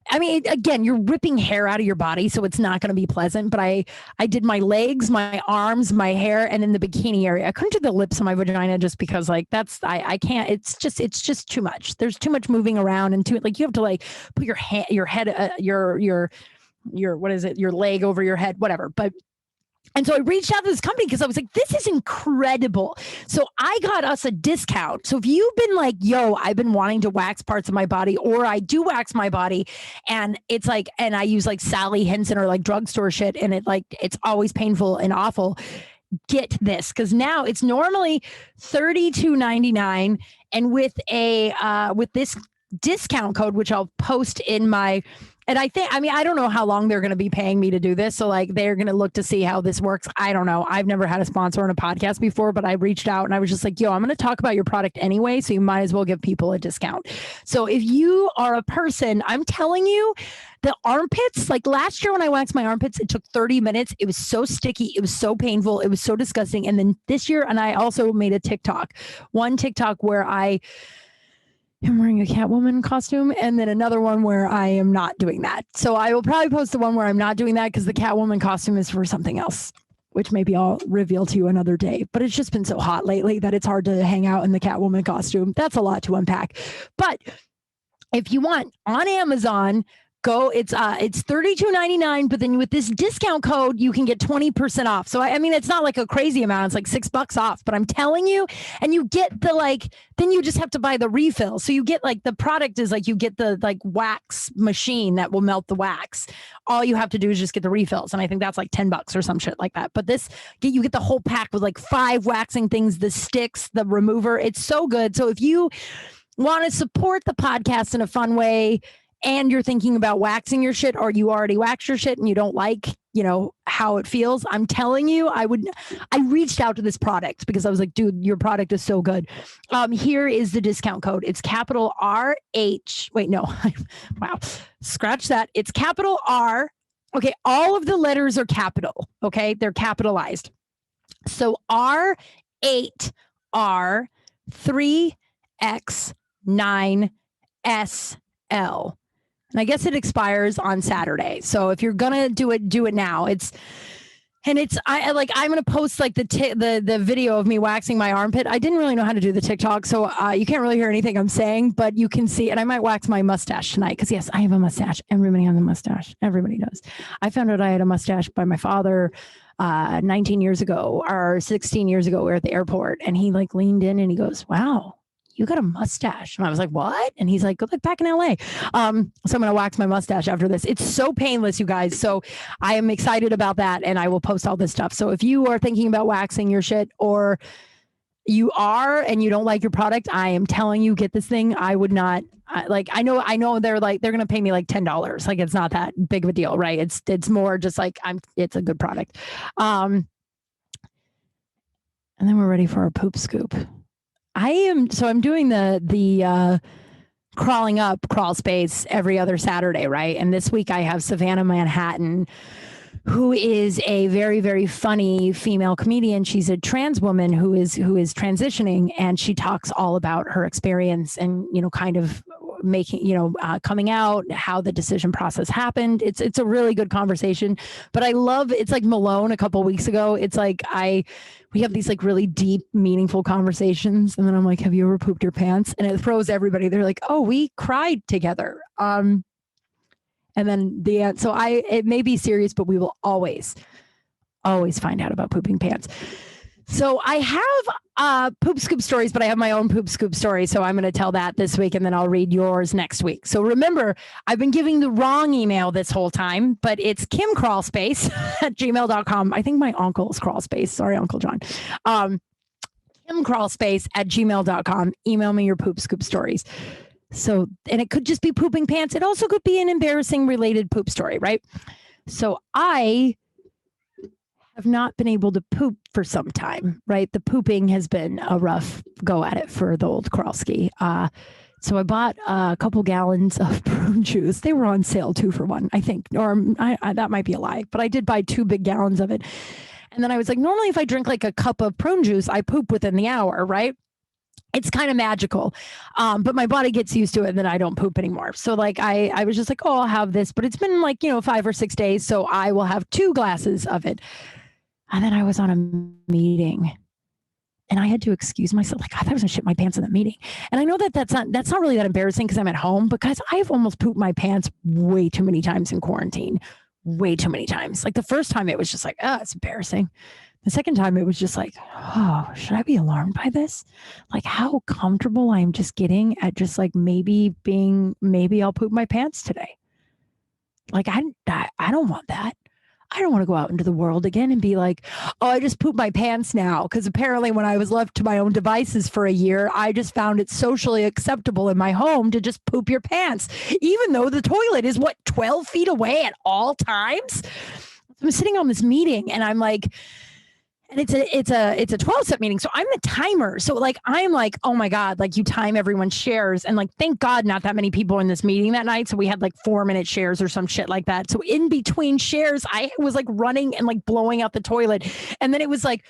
I mean, again, you're ripping hair out of your body, so it's not going to be pleasant. But I did my legs, my arms, my hair, and then the bikini area. I couldn't do the lips on my vagina just because, like, I can't. It's just too much. There's too much moving around and you have to like put your head, your what is it? Your leg over your head, whatever. And so I reached out to this company because I was like, this is incredible. So I got us a discount. So if you've been like, yo, I've been wanting to wax parts of my body, or I do wax my body and it's like, and I use like Sally Henson or like drugstore shit. And it's always painful and awful. Get this. Cause now it's normally $32.99. And with this discount code, which I'll post in my And I don't know how long they're going to be paying me to do this. So like, they're going to look to see how this works. I don't know. I've never had a sponsor on a podcast before, but I reached out and I was just like, yo, I'm going to talk about your product anyway. So you might as well give people a discount. So if you are a person, I'm telling you, the armpits, like last year when I waxed my armpits, it took 30 minutes. It was so sticky. It was so painful. It was so disgusting. And then this year, and I also made a one TikTok where I'm wearing a Catwoman costume, and then another one where I am not doing that. So I will probably post the one where I'm not doing that because the Catwoman costume is for something else, which maybe I'll reveal to you another day. But it's just been so hot lately that it's hard to hang out in the Catwoman costume. That's a lot to unpack. But if you want, on Amazon, go. It's $32.99, but then with this discount code, you can get 20% off. So I mean, it's not like a crazy amount. It's like $6 off. But I'm telling you, and you get the then you just have to buy the refill. So you get the product is you get the wax machine that will melt the wax. All you have to do is just get the refills, and I think that's like $10 or some shit like that. But you get the whole pack with 5 waxing things, the sticks, the remover. It's so good. So if you want to support the podcast in a fun way, and you're thinking about waxing your shit, or you already waxed your shit and you don't like, how it feels, I'm telling you, I reached out to this product because I was like, dude, your product is so good. Here is the discount code. It's capital RH. Wait, no. Wow. Scratch that. It's capital R. Okay. All of the letters are capital. Okay. They're capitalized. So R8R3X9SL. And I guess it expires on Saturday. So if you're gonna do it now. I'm gonna post the video of me waxing my armpit. I didn't really know how to do the TikTok, so you can't really hear anything I'm saying, but you can see. And I might wax my mustache tonight because yes, I have a mustache. Everybody has a mustache. Everybody does. I found out I had a mustache by my father 19 years ago or 16 years ago. We were at the airport, and he leaned in and he goes, "Wow, you got a mustache." And I was like, "What?" And he's like, "Go back in LA." So I'm going to wax my mustache after this. It's so painless, you guys. So I am excited about that. And I will post all this stuff. So if you are thinking about waxing your shit, or you are, and you don't like your product, I am telling you, get this thing. I would not I know they're going to pay me $10. It's not that big of a deal, right? It's more just it's a good product. And then we're ready for our poop scoop. I'm doing the crawling up Kral Space every other Saturday, right? And this week I have Savannah Manhattan, who is a very, very funny female comedian. She's a trans woman who is transitioning, and she talks all about her experience and, kind of making, coming out, how the decision process happened. It's a really good conversation, but I love, it's like Malone a couple of weeks ago. It's we have these really deep, meaningful conversations. And then I'm like, have you ever pooped your pants? And it throws everybody. They're like, oh, we cried together. And then it may be serious, but we will always find out about pooping pants. So I have poop scoop stories, but I have my own poop scoop story. So I'm going to tell that this week, and then I'll read yours next week. So remember, I've been giving the wrong email this whole time, but it's kimcrawlspace@gmail.com. I think my uncle is Kral Space. Sorry, Uncle John. kimcrawlspace@gmail.com. Email me your poop scoop stories. So, and it could just be pooping pants. It also could be an embarrassing related poop story, right? So I have not been able to poop for some time, right? The pooping has been a rough go at it for the old Krawski. So I bought a couple gallons of prune juice. They were on sale 2 for 1, I think, or that might be a lie, but I did buy 2 big gallons of it. And then I was like, normally if I drink a cup of prune juice, I poop within the hour, right? It's kind of magical. But my body gets used to it, and then I don't poop anymore. So I was just like, oh, I'll have this, but it's been 5 or 6 days. So I will have 2 glasses of it. And then I was on a meeting, and I had to excuse myself. I thought I was gonna shit my pants in the meeting. And I know that's not really that embarrassing because I'm at home, because I've almost pooped my pants way too many times in quarantine. Way too many times. The first time it was just oh, it's embarrassing. The second time it was just oh, should I be alarmed by this? How comfortable I'm just getting at just maybe I'll poop my pants today. I don't want that. I don't want to go out into the world again and be like, oh, I just pooped my pants now. Because apparently when I was left to my own devices for a year, I just found it socially acceptable in my home to just poop your pants, even though the toilet is 12 feet away at all times. I'm sitting on this meeting and I'm like, and it's a 12-step meeting. So I'm the timer. So like, I'm like, oh my God, like you time everyone's shares. And like, thank God not that many people in this meeting that night. So we had like 4-minute shares or some shit like that. So in between shares, I was like running and like blowing out the toilet. And then it was like,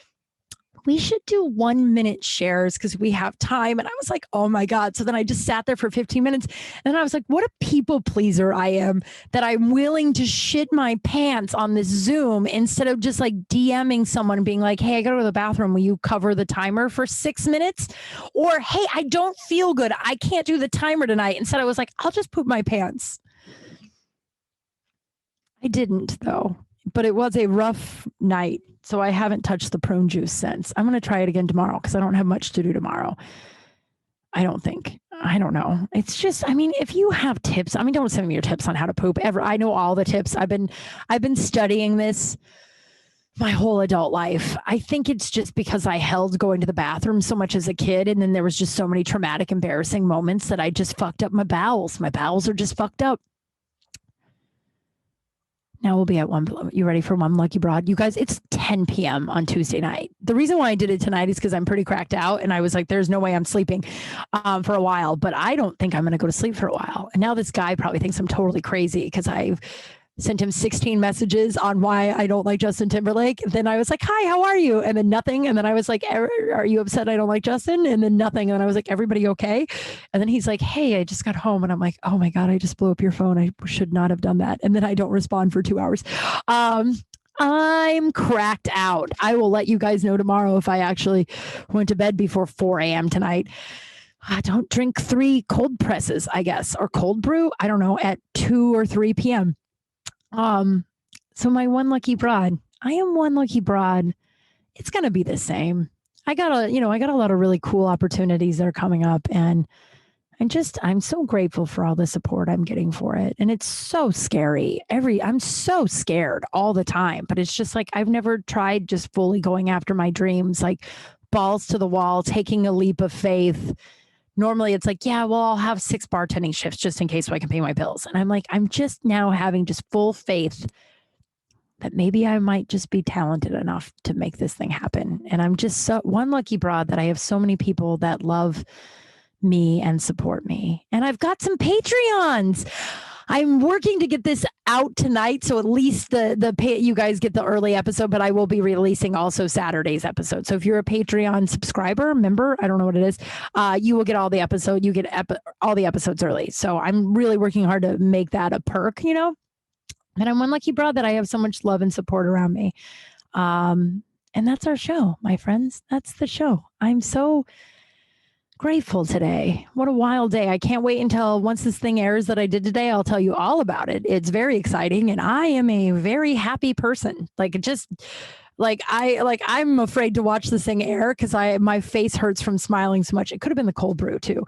we should do 1-minute shares because we have time. And I was like, oh my God. So then I just sat there for 15 minutes. And I was like, what a people pleaser I am that I'm willing to shit my pants on this Zoom instead of just like DMing someone being like, hey, I got to go to the bathroom. Will you cover the timer for 6 minutes? Or, hey, I don't feel good. I can't do the timer tonight. Instead, I was like, I'll just poop my pants. I didn't, though. But it was a rough night. So I haven't touched the prune juice since. I'm going to try it again tomorrow because I don't have much to do tomorrow. I don't think. I don't know. It's just, I mean, if you have tips, I mean, don't send me your tips on how to poop ever. I know all the tips. I've been studying this my whole adult life. I think it's just because I held going to the bathroom so much as a kid. And then there was just so many traumatic, embarrassing moments that I just fucked up my bowels. My bowels are just fucked up. Now we'll be at 1. You ready for One Lucky Broad? You guys, it's 10 p.m. on Tuesday night. The reason why I did it tonight is because I'm pretty cracked out. And I was like, there's no way I'm sleeping for a while. But I don't think I'm going to go to sleep for a while. And now this guy probably thinks I'm totally crazy because I've sent him 16 messages on why I don't like Justin Timberlake. Then I was like, hi, how are you? And then nothing. And then I was like, are you upset I don't like Justin? And then nothing. And I was like, everybody okay? And then he's like, hey, I just got home. And I'm like, oh my God, I just blew up your phone. I should not have done that. And then I don't respond for 2 hours. I'm cracked out. I will let you guys know tomorrow if I actually went to bed before 4 a.m. tonight. I don't drink 3 cold presses, I guess, or cold brew. I don't know, at 2 or 3 p.m. So my One Lucky Broad, I am One Lucky Broad. It's going to be the same. I got a lot of really cool opportunities that are coming up and I'm so grateful for all the support I'm getting for it. And it's so scary. I'm so scared all the time, but it's just like, I've never tried just fully going after my dreams, like balls to the wall, taking a leap of faith. Normally it's like, yeah, well, I'll have 6 bartending shifts just in case so I can pay my bills. And I'm like, I'm just now having just full faith that maybe I might just be talented enough to make this thing happen. And I'm just so one lucky broad that I have so many people that love me and support me. And I've got some Patreons. I'm working to get this out tonight, so at least you guys get the early episode, but I will be releasing also Saturday's episode. So if you're a Patreon subscriber, member, I don't know what it is, you will get all the episode. You get all the episodes early. So I'm really working hard to make that a perk, And I'm one lucky broad that I have so much love and support around me. And that's our show, my friends. That's the show. I'm so grateful today. What a wild day. I can't wait until once this thing airs that I did today, I'll tell you all about it. It's very exciting. And I am a very happy person. I'm afraid to watch this thing air because my face hurts from smiling so much. It could have been the cold brew too.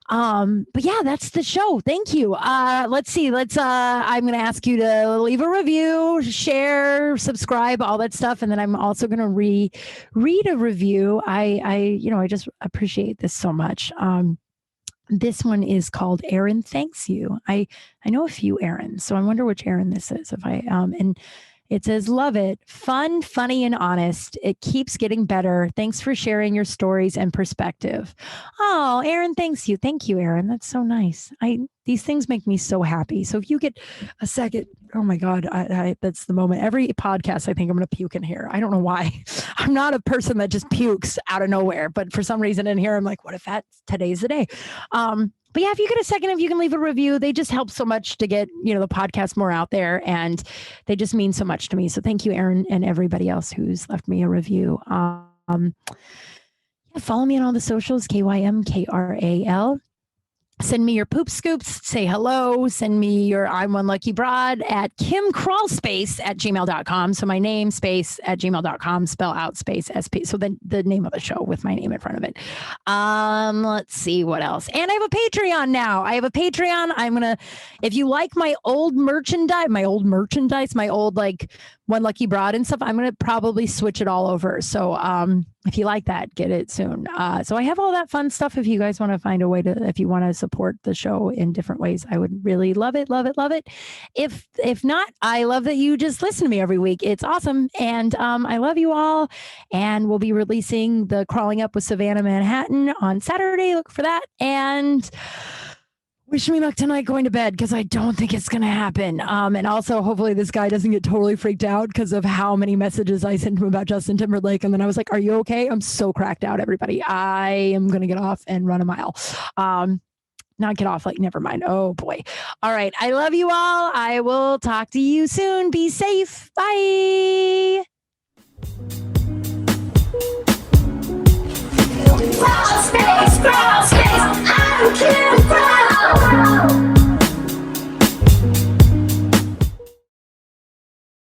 But yeah, that's the show. Thank you. Let's see. I'm going to ask you to leave a review, share, subscribe, all that stuff. And then I'm also going to read a review. I just appreciate this so much. This one is called Aaron Thanks You. I know a few Aarons, so I wonder which Aaron this is. And it says, love it. Fun, funny, and honest. It keeps getting better. Thanks for sharing your stories and perspective. Oh, Aaron, thanks you. Thank you, Aaron. That's so nice. These things make me so happy. So if you get a second, oh my God, that's the moment. Every podcast, I think I'm going to puke in here. I don't know why. I'm not a person that just pukes out of nowhere, but for some reason in here, I'm like, what if today's the day? But yeah, if you get a second, if you can leave a review, they just help so much to get, the podcast more out there, and they just mean so much to me. So thank you, Aaron, and everybody else who's left me a review. Follow me on all the socials, KYMKRAL. Send me your poop scoops, say hello, send me your I'm One Lucky Broad at Kral Space at gmail.com. So my name, space at gmail.com, spell out space SP. So then the name of the show with my name in front of it. Let's see what else. And I have a Patreon now. I'm going to, if you like my old merchandise, my old One Lucky Broad and stuff, I'm going to probably switch it all over. So if you like that, get it soon. So I have all that fun stuff. If you guys want to find a way to, if you want to support the show in different ways, I would really love it, love it, love it. If not, I love that you just listen to me every week. It's awesome. And I love you all. And we'll be releasing the Crawling Up with Savannah Manhattan on Saturday. Look for that. And wish me luck tonight going to bed, because I don't think it's going to happen. And also, hopefully this guy doesn't get totally freaked out because of how many messages I sent him about Justin Timberlake. And then I was like, are you okay? I'm so cracked out, everybody. I am going to get off and run a mile. Not get off, like, never mind. Oh, boy. All right. I love you all. I will talk to you soon. Be safe. Bye.